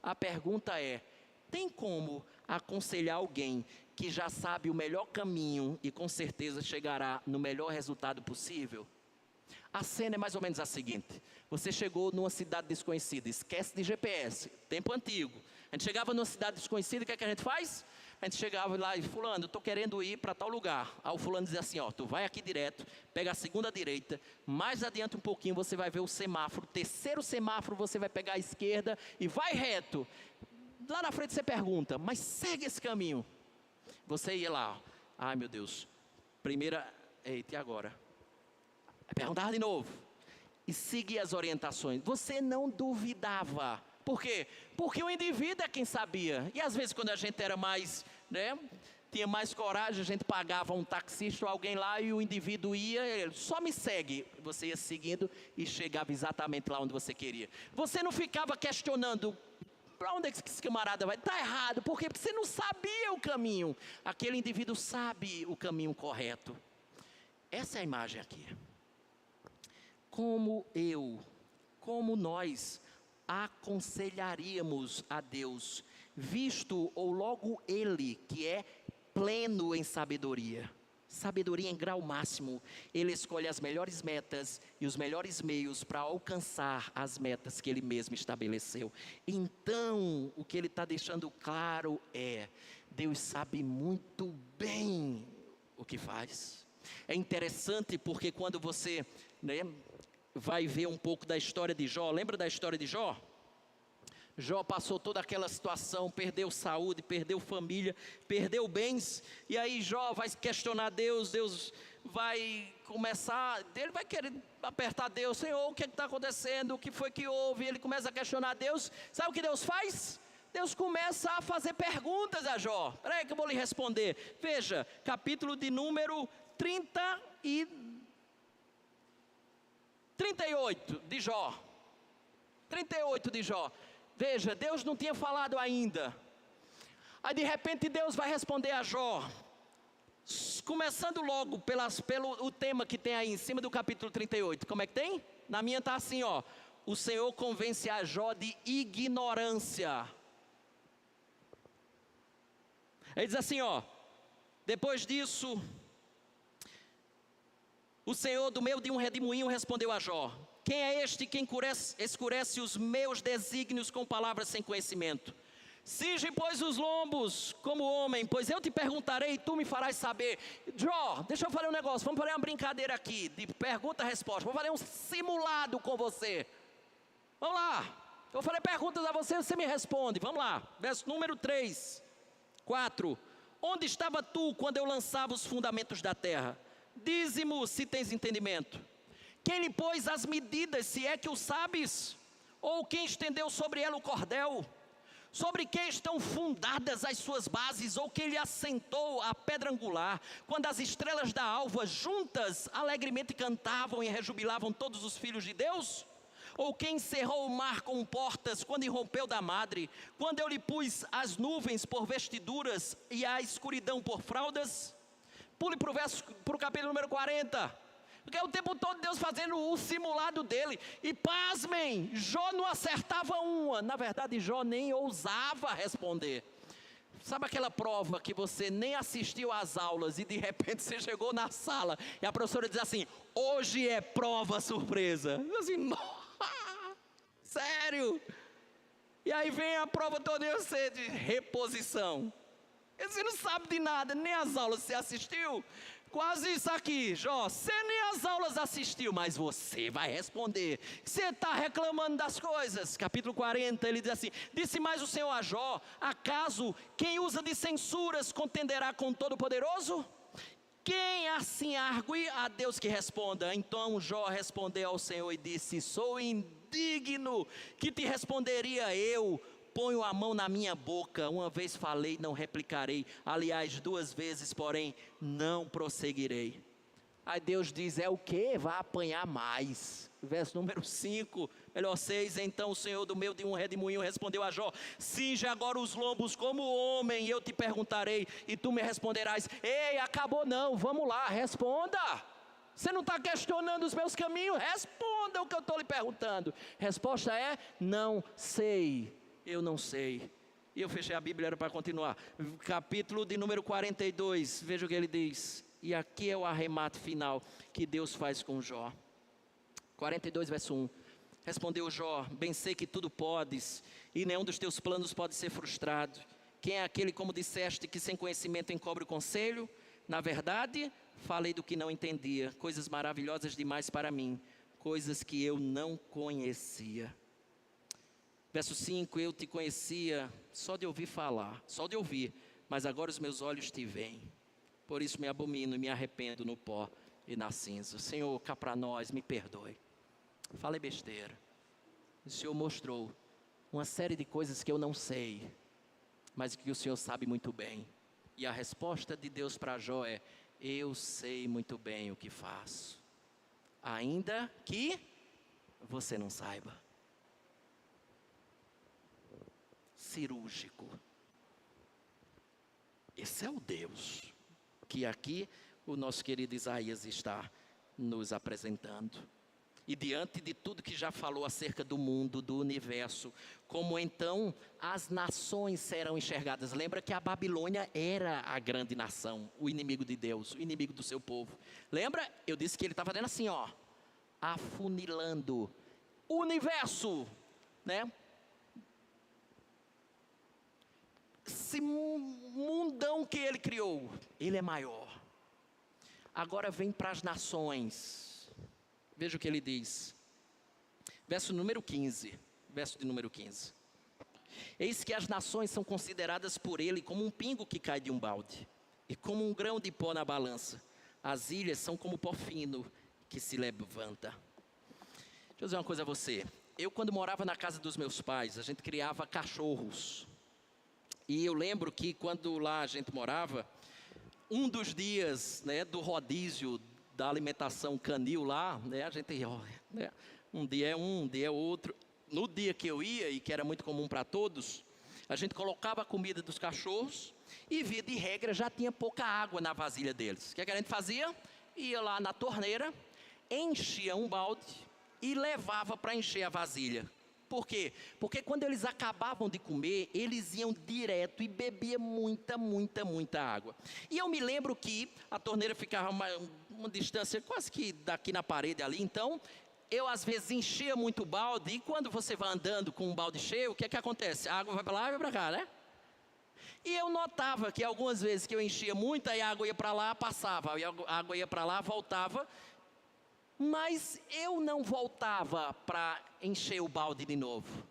A pergunta é: tem como aconselhar alguém que já sabe o melhor caminho e com certeza chegará no melhor resultado possível? A cena é mais ou menos a seguinte: você chegou numa cidade desconhecida, esquece de GPS, tempo antigo. A gente chegava numa cidade desconhecida, o que é que a gente faz? A gente chegava lá e: fulano, eu estou querendo ir para tal lugar. Aí o fulano dizia assim: ó, tu vai aqui direto, pega a segunda direita, mais adiante um pouquinho você vai ver o semáforo, terceiro semáforo você vai pegar a esquerda e vai reto. Lá na frente você pergunta: mas segue esse caminho. Você ia lá: ai meu Deus, primeira, eita, e agora? Perguntava de novo e seguia as orientações. Você não duvidava. Por quê? Porque o indivíduo é quem sabia. E às vezes quando a gente era mais, tinha mais coragem, a gente pagava um taxista ou alguém lá e o indivíduo ia, ele: só me segue. Você ia seguindo e chegava exatamente lá onde você queria. Você não ficava questionando: para onde é que esse camarada vai? Está errado. Por quê? Porque você não sabia o caminho. Aquele indivíduo sabe o caminho correto. Essa é a imagem aqui. Como nós aconselharíamos a Deus, visto ou logo Ele, que é pleno em sabedoria, sabedoria em grau máximo, Ele escolhe as melhores metas e os melhores meios para alcançar as metas que Ele mesmo estabeleceu. Então, o que Ele está deixando claro é: Deus sabe muito bem o que faz. É interessante porque quando você vai ver um pouco da história de Jó, lembra da história de Jó? Jó passou toda aquela situação, perdeu saúde, perdeu família, perdeu bens, e aí Jó vai questionar Deus, Deus vai começar, ele vai querer apertar Deus: Senhor, o que está acontecendo, o que foi que houve? E ele começa a questionar Deus. Sabe o que Deus faz? Deus começa a fazer perguntas a Jó. Espera aí que eu vou lhe responder. Veja, capítulo de número 38 de Jó. 38 de Jó. Veja, Deus não tinha falado ainda. Aí de repente Deus vai responder a Jó, começando logo pelo o tema que tem aí em cima do capítulo 38. Como é que tem? Na minha está assim, ó: o Senhor convence a Jó de ignorância. Ele diz assim, ó: depois disso, o Senhor do meio de um redemoinho respondeu a Jó: quem é este que escurece os meus desígnios com palavras sem conhecimento? Cinge, pois, os lombos como homem, pois eu te perguntarei e tu me farás saber. Jó, deixa eu fazer um negócio, vamos fazer uma brincadeira aqui, de pergunta-resposta. Vou fazer um simulado com você. Vamos lá, eu vou fazer perguntas a você, você me responde. Vamos lá, verso número 3, 4. Onde estava tu quando eu lançava os fundamentos da terra? Dize-mo se tens entendimento. Quem lhe pôs as medidas, se é que o sabes? Ou quem estendeu sobre ela o cordel? Sobre quem estão fundadas as suas bases? Ou quem lhe assentou a pedra angular? Quando as estrelas da alva juntas alegremente cantavam e rejubilavam todos os filhos de Deus? Ou quem encerrou o mar com portas quando irrompeu da madre? Quando eu lhe pus as nuvens por vestiduras e a escuridão por fraldas? Pule para o capítulo número 40. Porque é o tempo todo Deus fazendo o simulado dele. E pasmem, Jó não acertava uma. Na verdade, Jó nem ousava responder. Sabe aquela prova que você nem assistiu às aulas e de repente você chegou na sala e a professora diz assim: hoje é prova surpresa. Assim, sério? E aí vem a prova toda e você de reposição. Você não sabe de nada, nem as aulas você assistiu. Quase isso aqui, Jó, você nem as aulas assistiu, mas você vai responder. Você está reclamando das coisas. Capítulo 40, ele diz assim: disse mais o Senhor a Jó: acaso quem usa de censuras contenderá com o Todo-Poderoso? Quem assim argue a Deus que responda? Então Jó respondeu ao Senhor e disse: sou indigno, que te responderia eu? Ponho a mão na minha boca, uma vez falei, não replicarei, aliás 2 vezes, porém não prosseguirei. Aí Deus diz: é o que? Vai apanhar mais. Verso número 5, melhor 6, então o Senhor do meio de um redemoinho respondeu a Jó: cinge agora os lombos como homem, e eu te perguntarei, e tu me responderás. Ei, acabou não, vamos lá, responda. Você não está questionando os meus caminhos, responda o que eu estou lhe perguntando. Resposta é: não sei, eu não sei. E eu fechei a Bíblia, era para continuar. Capítulo de número 42, veja o que ele diz. E aqui é o arremate final que Deus faz com Jó. 42 verso 1. Respondeu Jó: bem sei que tudo podes, e nenhum dos teus planos pode ser frustrado. Quem é aquele, como disseste, que sem conhecimento encobre o conselho? Na verdade, falei do que não entendia, coisas maravilhosas demais para mim, coisas que eu não conhecia. Verso 5, eu te conhecia só de ouvir falar, só de ouvir, mas agora os meus olhos te veem. Por isso me abomino e me arrependo no pó e na cinza. Senhor, cá para nós, me perdoe. Falei besteira. O Senhor mostrou uma série de coisas que eu não sei, mas que o Senhor sabe muito bem. E a resposta de Deus para Jó é: eu sei muito bem o que faço, ainda que você não saiba. Cirúrgico. Esse é o Deus que aqui o nosso querido Isaías está nos apresentando. E diante de tudo que já falou acerca do mundo, do universo, como então as nações serão enxergadas. Lembra que a Babilônia era a grande nação, o inimigo de Deus, o inimigo do seu povo. Lembra? Eu disse que ele estava fazendo assim, ó, afunilando o universo, né? Esse mundão que ele criou, ele é maior. Agora vem para as nações. Veja o que ele diz. Verso número 15. Verso de número 15. Eis que as nações são consideradas por ele como um pingo que cai de um balde, e como um grão de pó na balança. As ilhas são como pó fino que se levanta. Deixa eu dizer uma coisa a você. Eu, quando morava na casa dos meus pais, a gente criava cachorros. E eu lembro que quando lá a gente morava, um dos dias, né, do rodízio da alimentação canil lá, né, a gente, né, um dia é um dia é outro. No dia que eu ia, e que era muito comum para todos, a gente colocava a comida dos cachorros e, via de regra, já tinha pouca água na vasilha deles. O que a gente fazia? Ia lá na torneira, enchia um balde e levava para encher a vasilha. Por quê? Porque quando eles acabavam de comer, eles iam direto e bebiam muita água. E eu me lembro que a torneira ficava uma distância quase que daqui na parede ali. Então, eu às vezes enchia muito o balde, e quando você vai andando com um balde cheio, o que é que acontece? A água vai para lá e vai para cá, né? E eu notava que algumas vezes que eu enchia muito, aí a água ia para lá, passava, aí a água ia para lá, voltava. Mas eu não voltava para encher o balde de novo.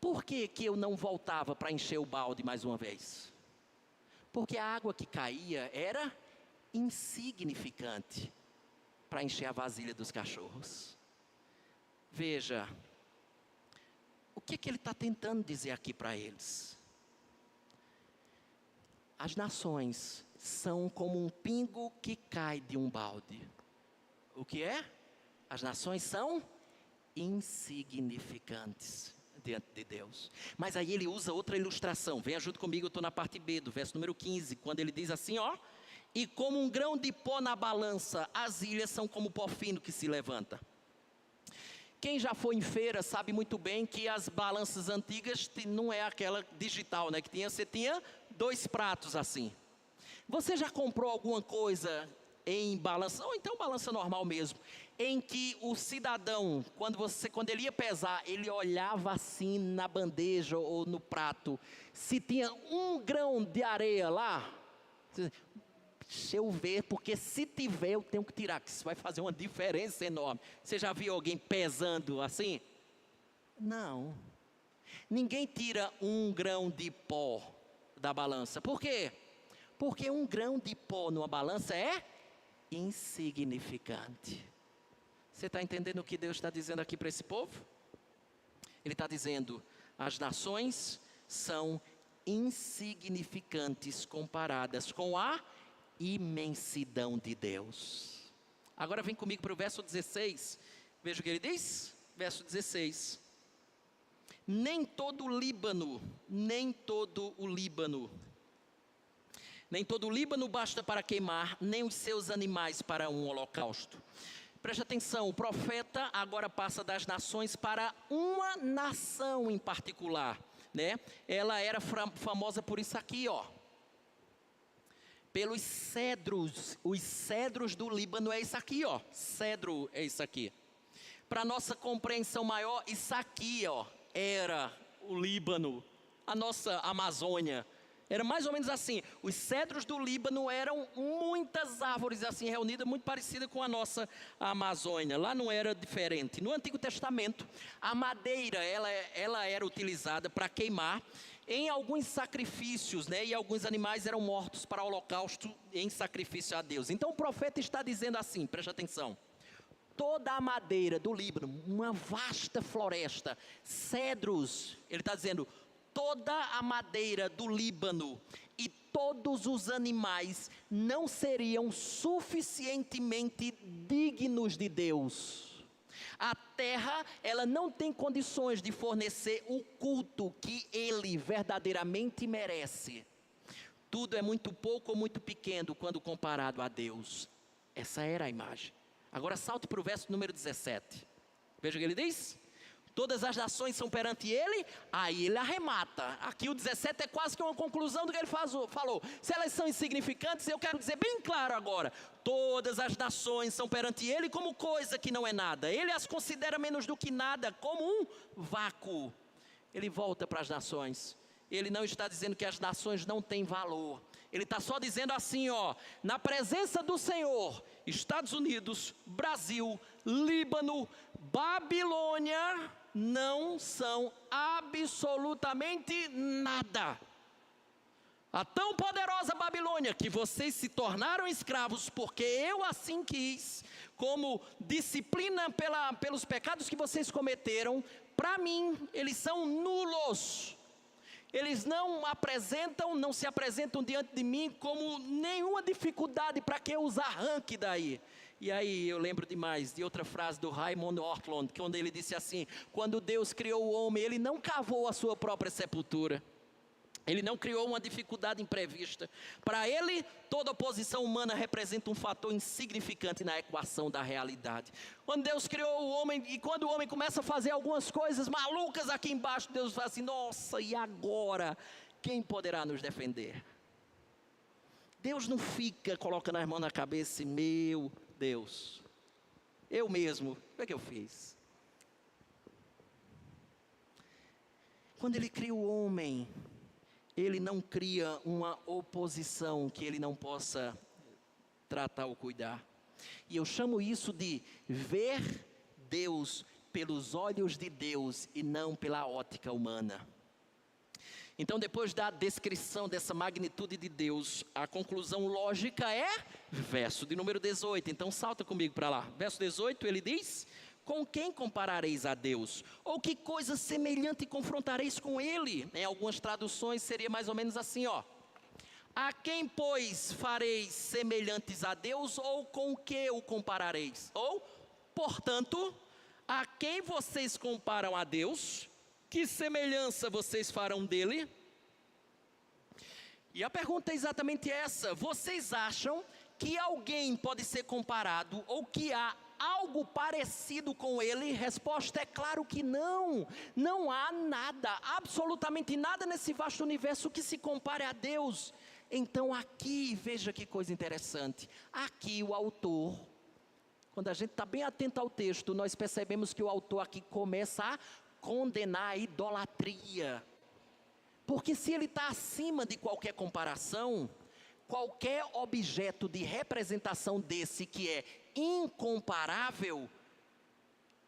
Por que que eu não voltava para encher o balde mais uma vez? Porque a água que caía era insignificante para encher a vasilha dos cachorros. Veja, o que que ele está tentando dizer aqui para eles? As nações são como um pingo que cai de um balde. O que é? As nações são insignificantes diante de Deus. Mas aí ele usa outra ilustração. Venha junto comigo, eu estou na parte B do verso número 15. Quando ele diz assim, ó: e como um grão de pó na balança, as ilhas são como pó fino que se levanta. Quem já foi em feira sabe muito bem que as balanças antigas não é aquela digital, né? Que você tinha 2 pratos assim. Você já comprou alguma coisa em balança, ou então balança normal mesmo, em que o cidadão, quando ele ia pesar, ele olhava assim na bandeja ou no prato, se tinha 1 grão de areia lá, deixa eu ver, porque se tiver eu tenho que tirar, que isso vai fazer uma diferença enorme. Você já viu alguém pesando assim? Não. Ninguém tira 1 grão de pó da balança. Por quê? Porque um grão de pó numa balança é insignificante. Você está entendendo o que Deus está dizendo aqui para esse povo? Ele está dizendo, as nações são insignificantes comparadas com a imensidão de Deus. Agora vem comigo para o verso 16. Veja o que ele diz, verso 16. Nem todo o Líbano basta para queimar, nem os seus animais para um holocausto. Preste atenção, o profeta agora passa das nações para uma nação em particular, né? Ela era famosa por isso aqui, ó. Pelos cedros, os cedros do Líbano é isso aqui, ó. Cedro é isso aqui. Para nossa compreensão maior, isso aqui, ó, era o Líbano, a nossa Amazônia. Era mais ou menos assim, os cedros do Líbano eram muitas árvores assim reunidas, muito parecidas com a nossa Amazônia. Lá não era diferente. No Antigo Testamento, a madeira, ela era utilizada para queimar em alguns sacrifícios, né? E alguns animais eram mortos para o holocausto em sacrifício a Deus. Então o profeta está dizendo assim, preste atenção. Toda a madeira do Líbano, uma vasta floresta, cedros, ele está dizendo, toda a madeira do Líbano e todos os animais não seriam suficientemente dignos de Deus. A terra, ela não tem condições de fornecer o culto que ele verdadeiramente merece. Tudo é muito pouco ou muito pequeno quando comparado a Deus. Essa era a imagem. Agora salte para o verso número 17. Veja o que ele diz. Todas as nações são perante ele, aí ele arremata. Aqui o 17 é quase que uma conclusão do que ele falou. Se elas são insignificantes, eu quero dizer bem claro agora. Todas as nações são perante ele como coisa que não é nada. Ele as considera menos do que nada, como um vácuo. Ele volta para as nações. Ele não está dizendo que as nações não têm valor. Ele está só dizendo assim, ó, na presença do Senhor, Estados Unidos, Brasil, Líbano, Babilônia, não são absolutamente nada. A tão poderosa Babilônia, que vocês se tornaram escravos, porque eu assim quis, como disciplina pelos pecados que vocês cometeram, para mim, eles são nulos. Eles não se apresentam diante de mim como nenhuma dificuldade para que eu os arranque daí. E aí eu lembro demais de outra frase do Raymond Ortlund, quando ele disse assim, quando Deus criou o homem, ele não cavou a sua própria sepultura. Ele não criou uma dificuldade imprevista. Para ele, toda oposição humana representa um fator insignificante na equação da realidade. Quando Deus criou o homem, e quando o homem começa a fazer algumas coisas malucas aqui embaixo, Deus fala assim, nossa, e agora? Quem poderá nos defender? Deus não fica colocando as mãos na cabeça e, meu Deus, eu mesmo, o que é que eu fiz? Quando ele cria o homem, ele não cria uma oposição que ele não possa tratar ou cuidar. E eu chamo isso de ver Deus pelos olhos de Deus e não pela ótica humana. Então, depois da descrição dessa magnitude de Deus, a conclusão lógica é verso de número 18. Então, salta comigo para lá. Verso 18, ele diz, com quem comparareis a Deus? Ou que coisa semelhante confrontareis com Ele? Em algumas traduções seria mais ou menos assim, ó. A quem, pois, fareis semelhantes a Deus, ou com o que o comparareis? Ou, portanto, a quem vocês comparam a Deus? Que semelhança vocês farão dele? E a pergunta é exatamente essa. Vocês acham que alguém pode ser comparado, ou que há algo parecido com ele? Resposta é claro que não. Não há nada, absolutamente nada nesse vasto universo que se compare a Deus. Então aqui, veja que coisa interessante. Aqui o autor, quando a gente está bem atento ao texto, nós percebemos que o autor aqui começa a condenar a idolatria. Porque se ele está acima de qualquer comparação, qualquer objeto de representação desse que é incomparável,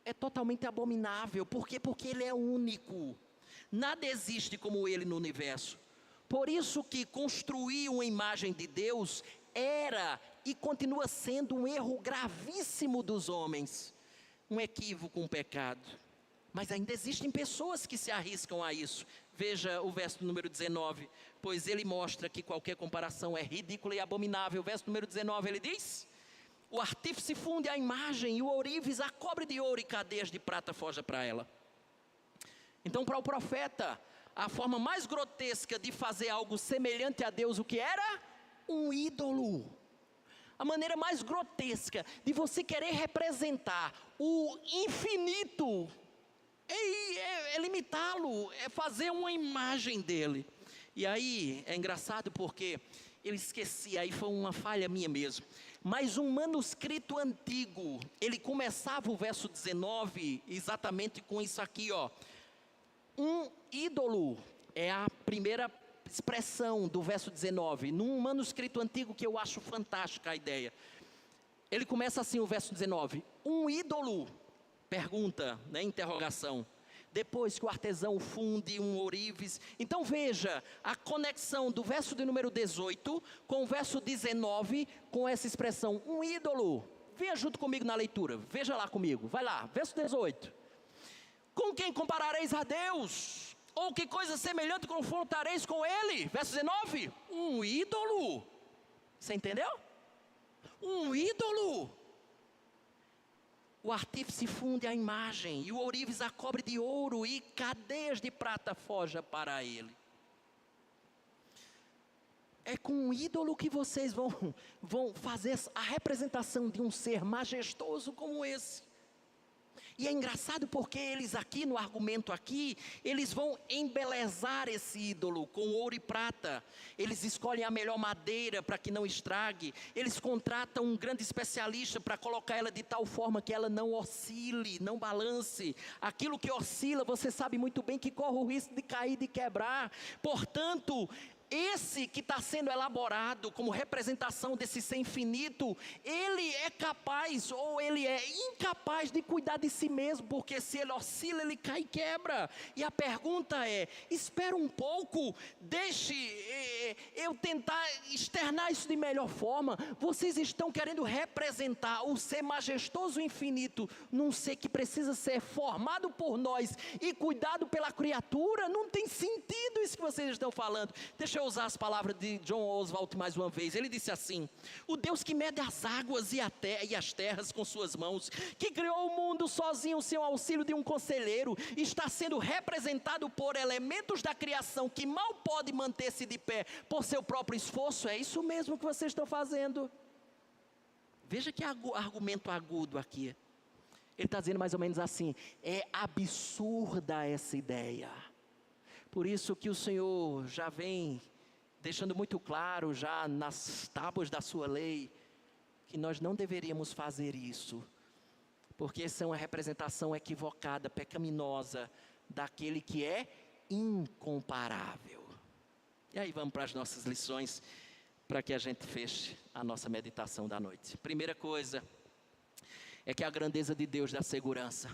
é totalmente abominável. Por quê? Porque ele é único. Nada existe como ele no universo. Por isso que construir uma imagem de Deus era e continua sendo um erro gravíssimo dos homens, um equívoco, um pecado. Mas ainda existem pessoas que se arriscam a isso. Veja o verso número 19, pois ele mostra que qualquer comparação é ridícula e abominável. Verso número 19, ele diz: o artífice funde a imagem, e o ourives a cobre de ouro, e cadeias de prata forja para ela. Então, para o profeta, a forma mais grotesca de fazer algo semelhante a Deus, o que era? Um ídolo. A maneira mais grotesca de você querer representar o infinito é limitá-lo, é fazer uma imagem dele. E aí é engraçado porque eu esqueci, aí foi uma falha minha mesmo. Mas um manuscrito antigo, ele começava o verso 19 exatamente com isso aqui, ó. Um ídolo é a primeira expressão do verso 19, num manuscrito antigo que eu acho fantástica a ideia. Ele começa assim o verso 19, um ídolo, pergunta, né, interrogação. Depois que o artesão funde um ourives. Então veja a conexão do verso de número 18 com o verso 19, com essa expressão, um ídolo. Venha junto comigo na leitura, veja lá comigo, vai lá, verso 18. Com quem comparareis a Deus? Ou que coisa semelhante confrontareis com Ele? Verso 19, um ídolo. Você entendeu? Um ídolo. O artífice funde a imagem, e o ourives a cobre de ouro, e cadeias de prata forja para ele. É com um ídolo que vocês vão fazer a representação de um ser majestoso como esse. E é engraçado porque eles aqui, no argumento aqui, eles vão embelezar esse ídolo com ouro e prata. Eles escolhem a melhor madeira para que não estrague. Eles contratam um grande especialista para colocar ela de tal forma que ela não oscile, não balance. Aquilo que oscila, você sabe muito bem que corre o risco de cair, de quebrar. Portanto, esse que está sendo elaborado como representação desse ser infinito, ele é capaz ou ele é incapaz de cuidar de si mesmo, porque se ele oscila, ele cai e quebra. E a pergunta é, espera um pouco, deixe eu tentar externar isso de melhor forma. Vocês estão querendo representar o ser majestoso e infinito num ser que precisa ser formado por nós e cuidado pela criatura? Não tem sentido isso que vocês estão falando. Deixa eu usar as palavras de John Oswalt mais uma vez. Ele disse assim: o Deus que mede as águas e as terras com suas mãos, que criou o mundo sozinho sem o auxílio de um conselheiro, está sendo representado por elementos da criação que mal podem manter-se de pé por seu próprio esforço. É isso mesmo que vocês estão fazendo. Veja que argumento agudo aqui. Ele está dizendo mais ou menos assim: é absurda essa ideia. Por isso que o Senhor já vem deixando muito claro, já nas tábuas da sua lei, que nós não deveríamos fazer isso, porque essa é uma representação equivocada, pecaminosa, daquele que é incomparável. E aí vamos para as nossas lições, para que a gente feche a nossa meditação da noite. Primeira coisa, é que a grandeza de Deus dá segurança.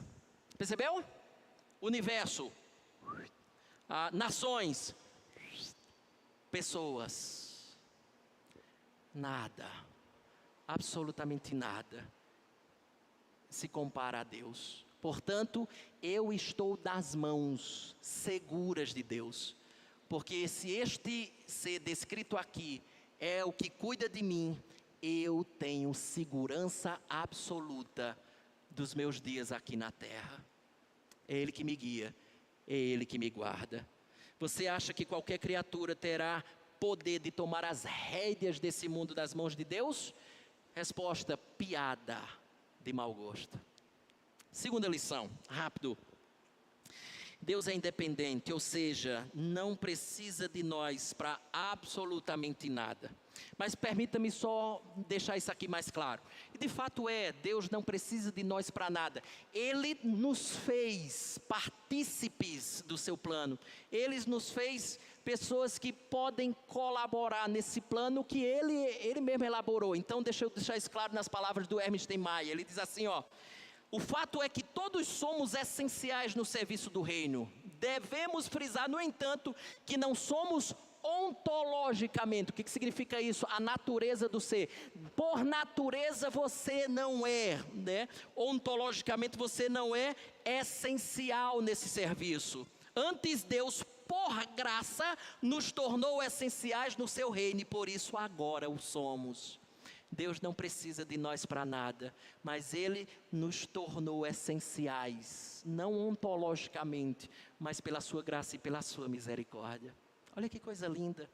Percebeu? Universo, nações, pessoas, nada, absolutamente nada se compara a Deus. Portanto, eu estou das mãos seguras de Deus, porque se este ser descrito aqui é o que cuida de mim, eu tenho segurança absoluta dos meus dias aqui na terra. É Ele que me guia, é Ele que me guarda. Você acha que qualquer criatura terá poder de tomar as rédeas desse mundo das mãos de Deus? Resposta: piada de mau gosto. Segunda lição, rápido. Deus é independente, ou seja, não precisa de nós para absolutamente nada. Mas permita-me só deixar isso aqui mais claro. E de fato Deus não precisa de nós para nada. Ele nos fez partícipes do seu plano. Ele nos fez pessoas que podem colaborar nesse plano que Ele mesmo elaborou. Então deixa eu deixar isso claro nas palavras do Ernest Steinmeier. Ele diz assim, o fato é que todos somos essenciais no serviço do reino. Devemos frisar, no entanto, que não somos ontologicamente. O que significa isso? A natureza do ser. Por natureza você não é, né? Ontologicamente você não é essencial nesse serviço. Antes Deus, por graça, nos tornou essenciais no seu reino e por isso agora o somos. Deus não precisa de nós para nada, mas Ele nos tornou essenciais, não ontologicamente, mas pela sua graça e pela sua misericórdia. Olha que coisa linda.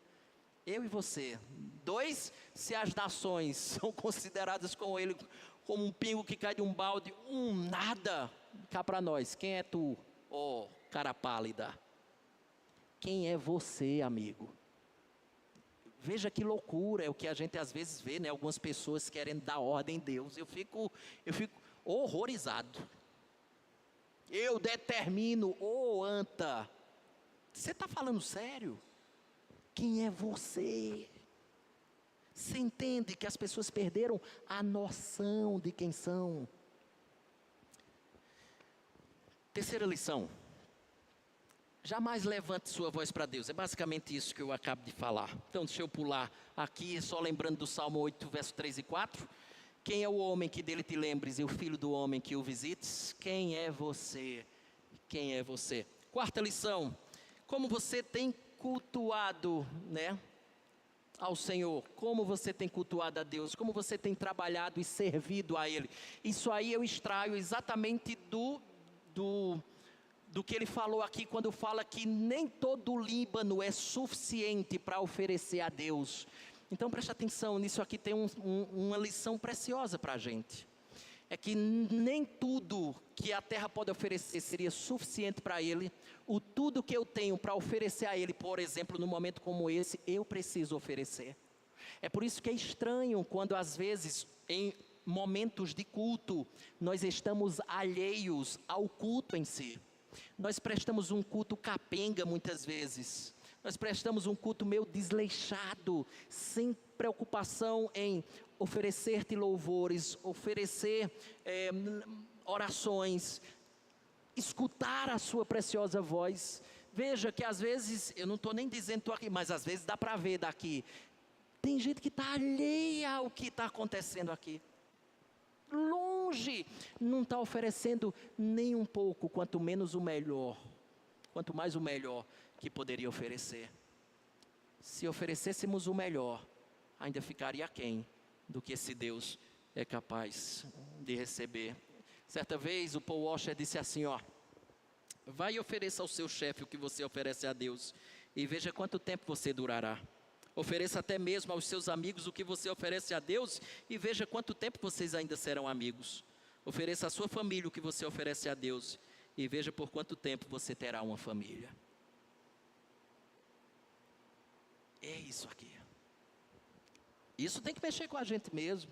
Eu e você, dois, se as nações são consideradas com Ele como um pingo que cai de um balde, nada. Cá para nós, quem é tu? Oh, cara pálida. Quem é você, amigo? Veja que loucura, é o que a gente às vezes vê, né? Algumas pessoas querendo dar ordem em Deus. Eu fico horrorizado. Eu determino, anta. Você está falando sério? Quem é você? Você entende que as pessoas perderam a noção de quem são? Terceira lição. Jamais levante sua voz para Deus. É basicamente isso que eu acabo de falar. Então deixa eu pular aqui, só lembrando do Salmo 8, verso 3 e 4. Quem é o homem que dele te lembres e o filho do homem que o visites? Quem é você? Quem é você? Quarta lição. Como você tem cultuado, né, ao Senhor? Como você tem cultuado a Deus? Como você tem trabalhado e servido a Ele? Isso aí eu extraio exatamente do que ele falou aqui, quando fala que nem todo o Líbano é suficiente para oferecer a Deus. Então preste atenção, nisso aqui tem uma lição preciosa para a gente. É que nem tudo que a terra pode oferecer seria suficiente para Ele. O tudo que eu tenho para oferecer a Ele, por exemplo, num momento como esse, eu preciso oferecer. É por isso que é estranho quando às vezes, em momentos de culto, nós estamos alheios ao culto em si. Nós prestamos um culto capenga muitas vezes. Nós prestamos um culto meio desleixado, sem preocupação em oferecer-te louvores, oferecer orações, escutar a sua preciosa voz. Veja que às vezes, eu não estou nem dizendo tu aqui, mas às vezes dá para ver daqui. Tem gente que está alheia ao que está acontecendo aqui. Longe, não está oferecendo nem um pouco, quanto menos o melhor, quanto mais o melhor que poderia oferecer. Se oferecêssemos o melhor, ainda ficaria aquém do que esse Deus é capaz de receber. Certa vez o Paul Washer disse assim, vai e ofereça ao seu chefe o que você oferece a Deus, e veja quanto tempo você durará. Ofereça até mesmo aos seus amigos o que você oferece a Deus e veja quanto tempo vocês ainda serão amigos. Ofereça à sua família o que você oferece a Deus e veja por quanto tempo você terá uma família. É isso aqui. Isso tem que mexer com a gente mesmo.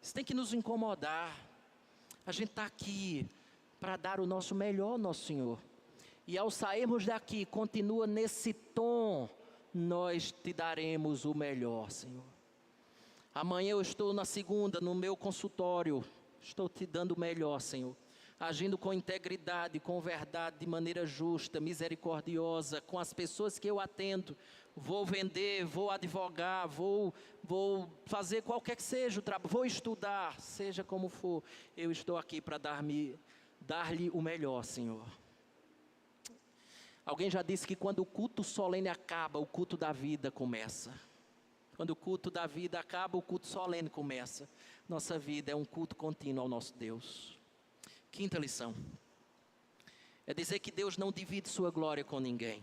Isso tem que nos incomodar. A gente está aqui para dar o nosso melhor, nosso Senhor. E ao sairmos daqui, continua nesse tom. Nós te daremos o melhor, Senhor. Amanhã eu estou na segunda, no meu consultório. Estou te dando o melhor, Senhor. Agindo com integridade, com verdade, de maneira justa, misericordiosa, com as pessoas que eu atendo. Vou vender, vou advogar, vou fazer qualquer que seja o trabalho, vou estudar, seja como for. Eu estou aqui para dar-lhe o melhor, Senhor. Alguém já disse que quando o culto solene acaba, o culto da vida começa. Quando o culto da vida acaba, o culto solene começa. Nossa vida é um culto contínuo ao nosso Deus. Quinta lição. É dizer que Deus não divide sua glória com ninguém.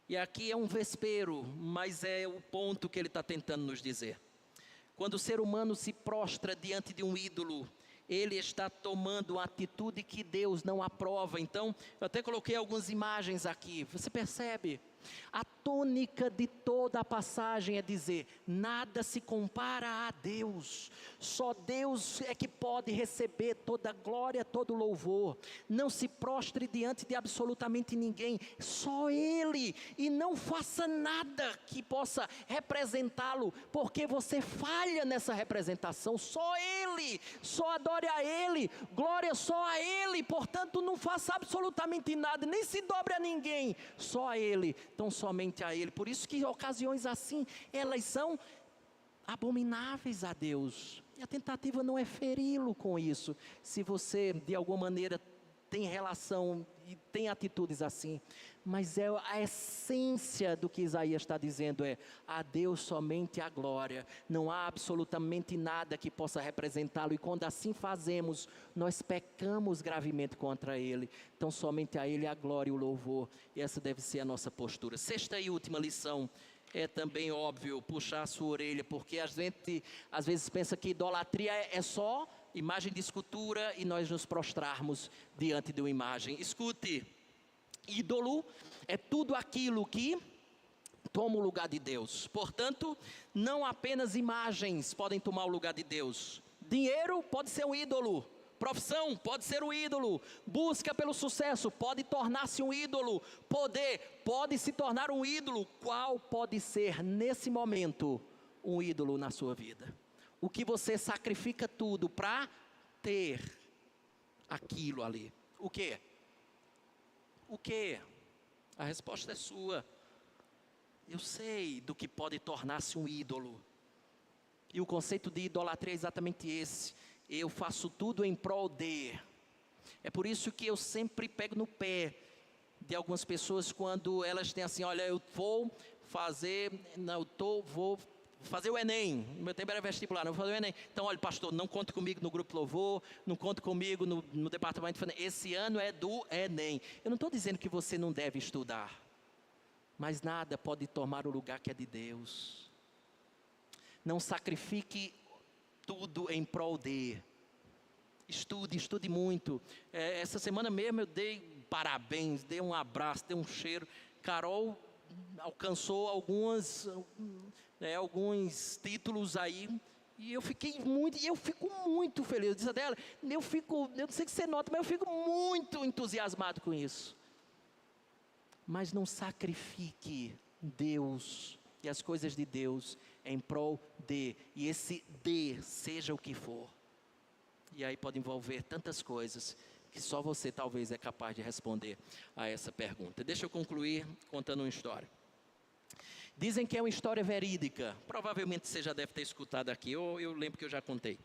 E aqui é um vespero, mas é o ponto que ele está tentando nos dizer. Quando o ser humano se prostra diante de um ídolo, ele está tomando uma atitude que Deus não aprova. Então, eu até coloquei algumas imagens aqui. Você percebe? A tônica de toda a passagem é dizer, nada se compara a Deus. Só Deus é que pode receber toda a glória, todo o louvor. Não se prostre diante de absolutamente ninguém, só Ele. E não faça nada que possa representá-lo, porque você falha nessa representação. Só Ele, só adore a Ele, glória só a Ele. Portanto, não faça absolutamente nada, nem se dobre a ninguém, só a Ele. tão somente a Ele. Por isso que ocasiões assim, elas são abomináveis a Deus. E a tentativa não é feri-lo com isso. Se você de alguma maneira tem relação e tem atitudes assim, mas é a essência do que Isaías está dizendo, é a Deus somente a glória, não há absolutamente nada que possa representá-lo, e quando assim fazemos, nós pecamos gravemente contra Ele, então somente a Ele a glória e o louvor, e essa deve ser a nossa postura. Sexta e última lição, é também óbvio puxar a sua orelha, porque a gente às vezes pensa que idolatria é só imagem de escultura e nós nos prostrarmos diante de uma imagem. Escute, ídolo é tudo aquilo que toma o lugar de Deus. Portanto, não apenas imagens podem tomar o lugar de Deus. Dinheiro pode ser um ídolo. Profissão pode ser um ídolo. Busca pelo sucesso pode tornar-se um ídolo. Poder pode se tornar um ídolo. Qual pode ser nesse momento um ídolo na sua vida? O que você sacrifica tudo para ter aquilo ali? O quê? O quê? A resposta é sua. Eu sei do que pode tornar-se um ídolo. E o conceito de idolatria é exatamente esse. Eu faço tudo em prol de. É por isso que eu sempre pego no pé de algumas pessoas quando elas têm assim, olha, eu vou fazer, vou fazer o Enem, no meu tempo era vestibular, não vou fazer o Enem. Então, olha, pastor, não conte comigo no grupo louvor, não conte comigo no departamento de Enem. Esse ano é do Enem. Eu não estou dizendo que você não deve estudar, mas nada pode tomar o lugar que é de Deus. Não sacrifique tudo em prol de. Estude muito. Essa semana mesmo eu dei parabéns, dei um abraço, dei um cheiro. Carol alcançou alguns títulos aí, e eu fico muito feliz. Eu disse a dela, eu não sei se você nota, mas eu fico muito entusiasmado com isso. Mas não sacrifique Deus e as coisas de Deus em prol de, e esse de seja o que for. E aí pode envolver tantas coisas que só você talvez é capaz de responder a essa pergunta. Deixa eu concluir contando uma história. Dizem que é uma história verídica, provavelmente você já deve ter escutado aqui, eu lembro que eu já contei.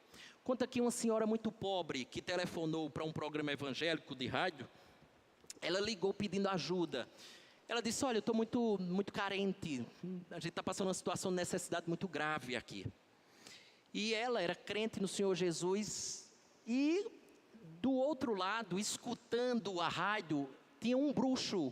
Conta aqui uma senhora muito pobre que telefonou para um programa evangélico de rádio. Ela ligou pedindo ajuda. Ela disse, olha, eu estou muito carente, a gente está passando uma situação de necessidade muito grave aqui. E ela era crente no Senhor Jesus, e do outro lado, escutando a rádio, tinha um bruxo.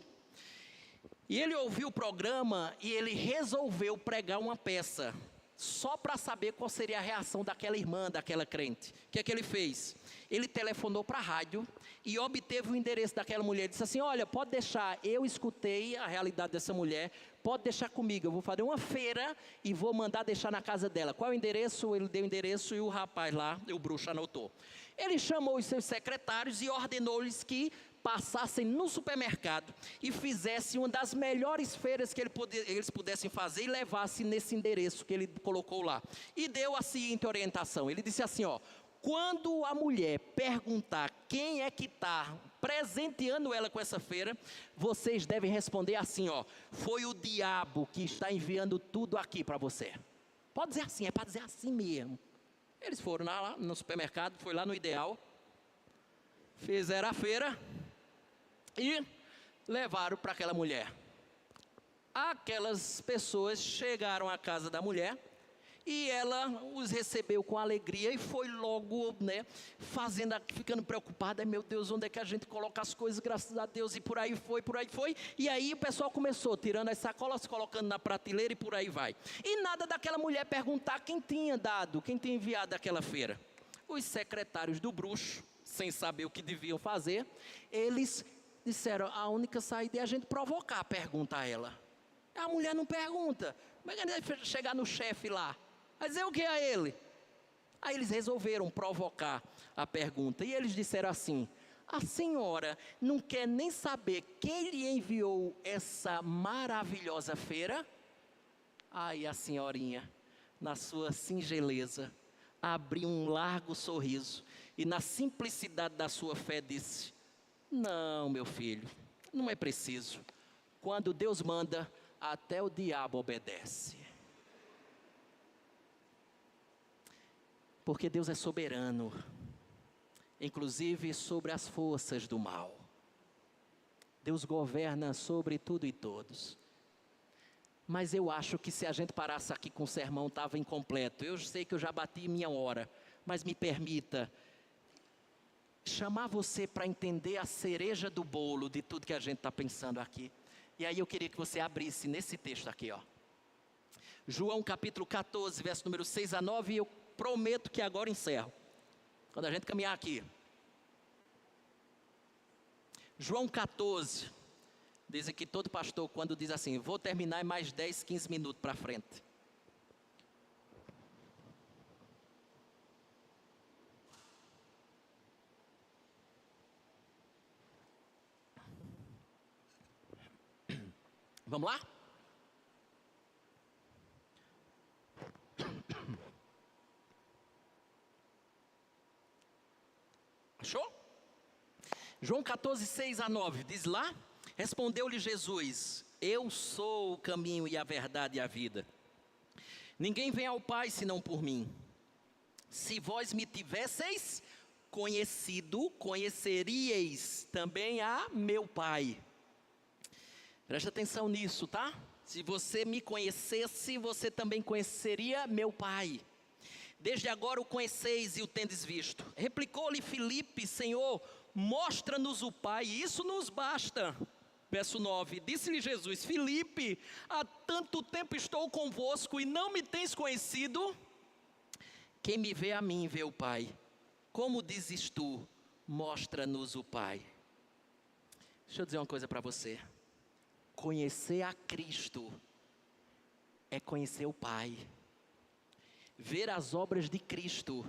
E ele ouviu o programa e ele resolveu pregar uma peça, só para saber qual seria a reação daquela irmã, daquela crente. O que é que ele fez? Ele telefonou para a rádio e obteve o endereço daquela mulher. Ele disse assim, olha, pode deixar, eu escutei a realidade dessa mulher, pode deixar comigo, eu vou fazer uma feira e vou mandar deixar na casa dela. Qual é o endereço? Ele deu o endereço e o rapaz lá, o bruxo, anotou. Ele chamou os seus secretários e ordenou-lhes que passassem no supermercado e fizessem uma das melhores feiras que eles pudessem fazer e levassem nesse endereço que ele colocou lá. E deu a seguinte orientação, ele disse assim, ó, quando a mulher perguntar quem é que está presenteando ela com essa feira, vocês devem responder assim, ó, foi o diabo que está enviando tudo aqui para você. Pode dizer assim, é para dizer assim mesmo. Eles foram lá no supermercado, foi lá no Ideal, fizeram a feira e levaram para aquela mulher. Aquelas pessoas chegaram à casa da mulher e ela os recebeu com alegria e foi logo, ficando preocupada, meu Deus, onde é que a gente coloca as coisas, graças a Deus, e por aí foi. E aí o pessoal começou tirando as sacolas, colocando na prateleira e por aí vai. E nada daquela mulher perguntar quem tinha enviado aquela feira. Os secretários do bruxo, sem saber o que deviam fazer, eles disseram, a única saída é a gente provocar a pergunta a ela. A mulher não pergunta, mas ele vai chegar no chefe lá, vai dizer o que a ele? Aí eles resolveram provocar a pergunta, e eles disseram assim, a senhora não quer nem saber quem lhe enviou essa maravilhosa feira? Aí a senhorinha, na sua singeleza, abriu um largo sorriso, e na simplicidade da sua fé disse, não, meu filho, não é preciso. quando Deus manda, até o diabo obedece. Porque Deus é soberano, inclusive sobre as forças do mal. Deus governa sobre tudo e todos. Mas eu acho que se a gente parasse aqui com o sermão, estava incompleto. Eu sei que eu já bati minha hora, mas me permita chamar você para entender a cereja do bolo de tudo que a gente está pensando aqui. E aí eu queria que você abrisse nesse texto aqui, ó. João capítulo 14, verso número 6 a 9, e eu prometo que agora encerro, quando a gente caminhar aqui. João 14, dizem que todo pastor, quando diz assim, vou terminar em mais 10, 15 minutos para frente. Vamos lá? Achou? João 14, 6 a 9, diz lá, respondeu-lhe Jesus, eu sou o caminho e a verdade e a vida. Ninguém vem ao Pai senão por mim. Se vós me tivesseis conhecido, conheceríeis também a meu Pai. Preste atenção nisso, tá? Se você me conhecesse, você também conheceria meu Pai. Desde agora o conheceis e o tendes visto. Replicou-lhe Filipe, Senhor, mostra-nos o Pai, isso nos basta. Verso 9, disse-lhe Jesus, Filipe, há tanto tempo estou convosco e não me tens conhecido? Quem me vê a mim, vê o Pai. Como dizes tu, mostra-nos o Pai. Deixa eu dizer uma coisa para você. Conhecer a Cristo é conhecer o Pai. Ver as obras de Cristo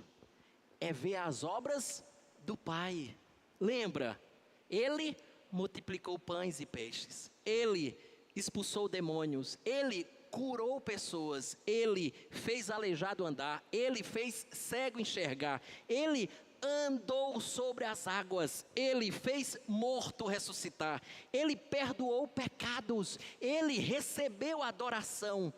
é ver as obras do Pai. Lembra, Ele multiplicou pães e peixes, Ele expulsou demônios, Ele curou pessoas, Ele fez aleijado andar, Ele fez cego enxergar, Ele andou sobre as águas, Ele fez morto ressuscitar, Ele perdoou pecados, Ele recebeu adoração.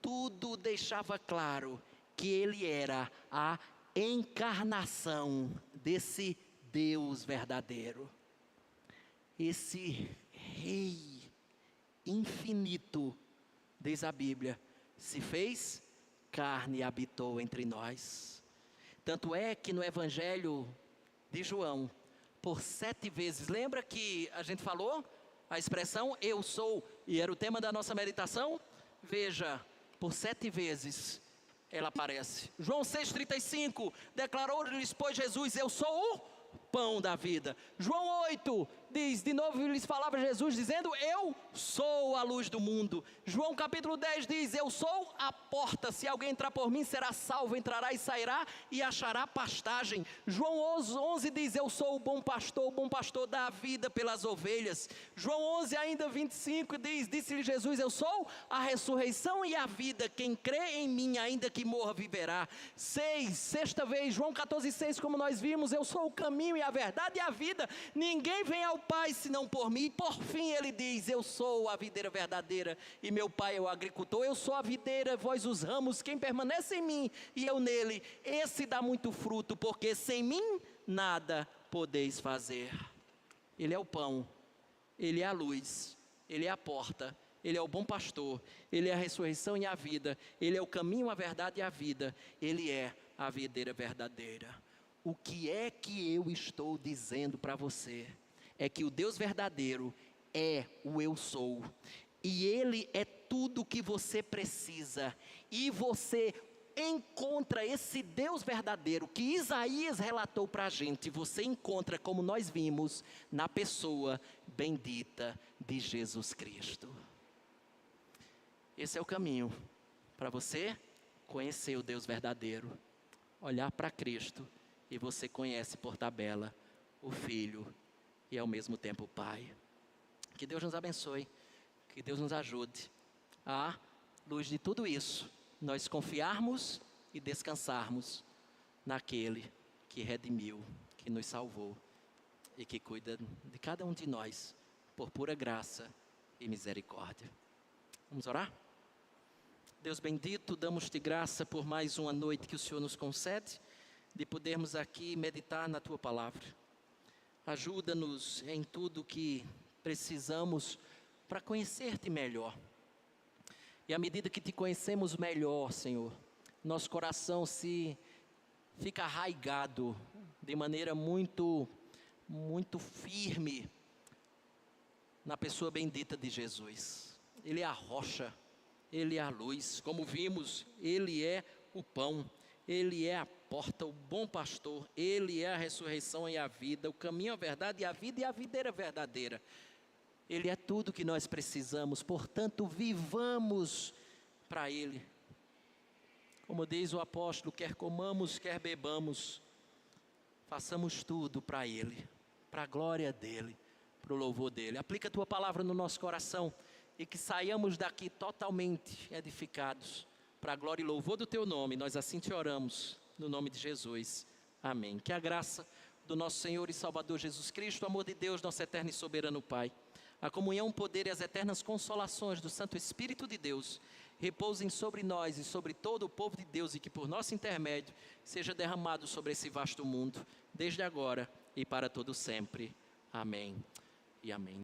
Tudo deixava claro que Ele era a encarnação desse Deus verdadeiro. Esse Rei infinito, diz a Bíblia, se fez carne e habitou entre nós. Tanto é que no Evangelho de João, por 7 vezes, lembra que a gente falou a expressão eu sou, e era o tema da nossa meditação? Veja, por 7 vezes ela aparece. João 6,35, declarou-lhes, pois Jesus, eu sou o pão da vida. João 8, diz, de novo lhes falava Jesus, dizendo, eu sou a luz do mundo. João capítulo 10 diz, eu sou a porta, se alguém entrar por mim será salvo, entrará e sairá e achará pastagem. João 11 diz, eu sou o bom pastor dá a vida pelas ovelhas. João 11 ainda 25 diz, disse-lhe Jesus, eu sou a ressurreição e a vida, quem crê em mim ainda que morra viverá. Sexta vez, João 14,6, como nós vimos, eu sou o caminho e a verdade e a vida, ninguém vem ao Pai senão por mim. E por fim ele diz, eu sou a videira verdadeira e meu Pai é o agricultor. Eu sou a videira, vós os ramos, quem permanece em mim e eu nele, esse dá muito fruto, porque sem mim nada podeis fazer. Ele é o pão, Ele é a luz, Ele é a porta, Ele é o bom pastor, Ele é a ressurreição e a vida, Ele é o caminho, a verdade e a vida, Ele é a videira verdadeira. O que é que eu estou dizendo para você? É que o Deus verdadeiro é o eu sou, e Ele é tudo o que você precisa, e você encontra esse Deus verdadeiro, que Isaías relatou para a gente, você encontra, como nós vimos, na pessoa bendita de Jesus Cristo. Esse é o caminho, para você conhecer o Deus verdadeiro, olhar para Cristo, e você conhece por tabela o Filho e ao mesmo tempo o Pai. Que Deus nos abençoe, que Deus nos ajude à luz de tudo isso, nós confiarmos e descansarmos naquele que redimiu, que nos salvou e que cuida de cada um de nós por pura graça e misericórdia. Vamos orar? Deus bendito, damos-te graça por mais uma noite que o Senhor nos concede, de podermos aqui meditar na Tua palavra. Ajuda-nos em tudo que precisamos para conhecer-te melhor. E à medida que te conhecemos melhor, Senhor, nosso coração fica arraigado de maneira muito firme na pessoa bendita de Jesus. Ele é a rocha, Ele é a luz, como vimos, Ele é o pão, Ele é a porta, o bom pastor, Ele é a ressurreição e a vida, o caminho, a verdade e a vida e a videira verdadeira. Ele é tudo que nós precisamos, portanto, vivamos para Ele. Como diz o apóstolo, quer comamos, quer bebamos, façamos tudo para Ele, para a glória dEle, para o louvor dEle. Aplica a Tua palavra no nosso coração e que saiamos daqui totalmente edificados, para a glória e louvor do Teu nome. Nós assim te oramos, no nome de Jesus. Amém. Que a graça do nosso Senhor e Salvador Jesus Cristo, o amor de Deus, nosso eterno e soberano Pai, a comunhão, o poder e as eternas consolações do Santo Espírito de Deus repousem sobre nós e sobre todo o povo de Deus e que por nosso intermédio seja derramado sobre esse vasto mundo, desde agora e para todo sempre. Amém e amém.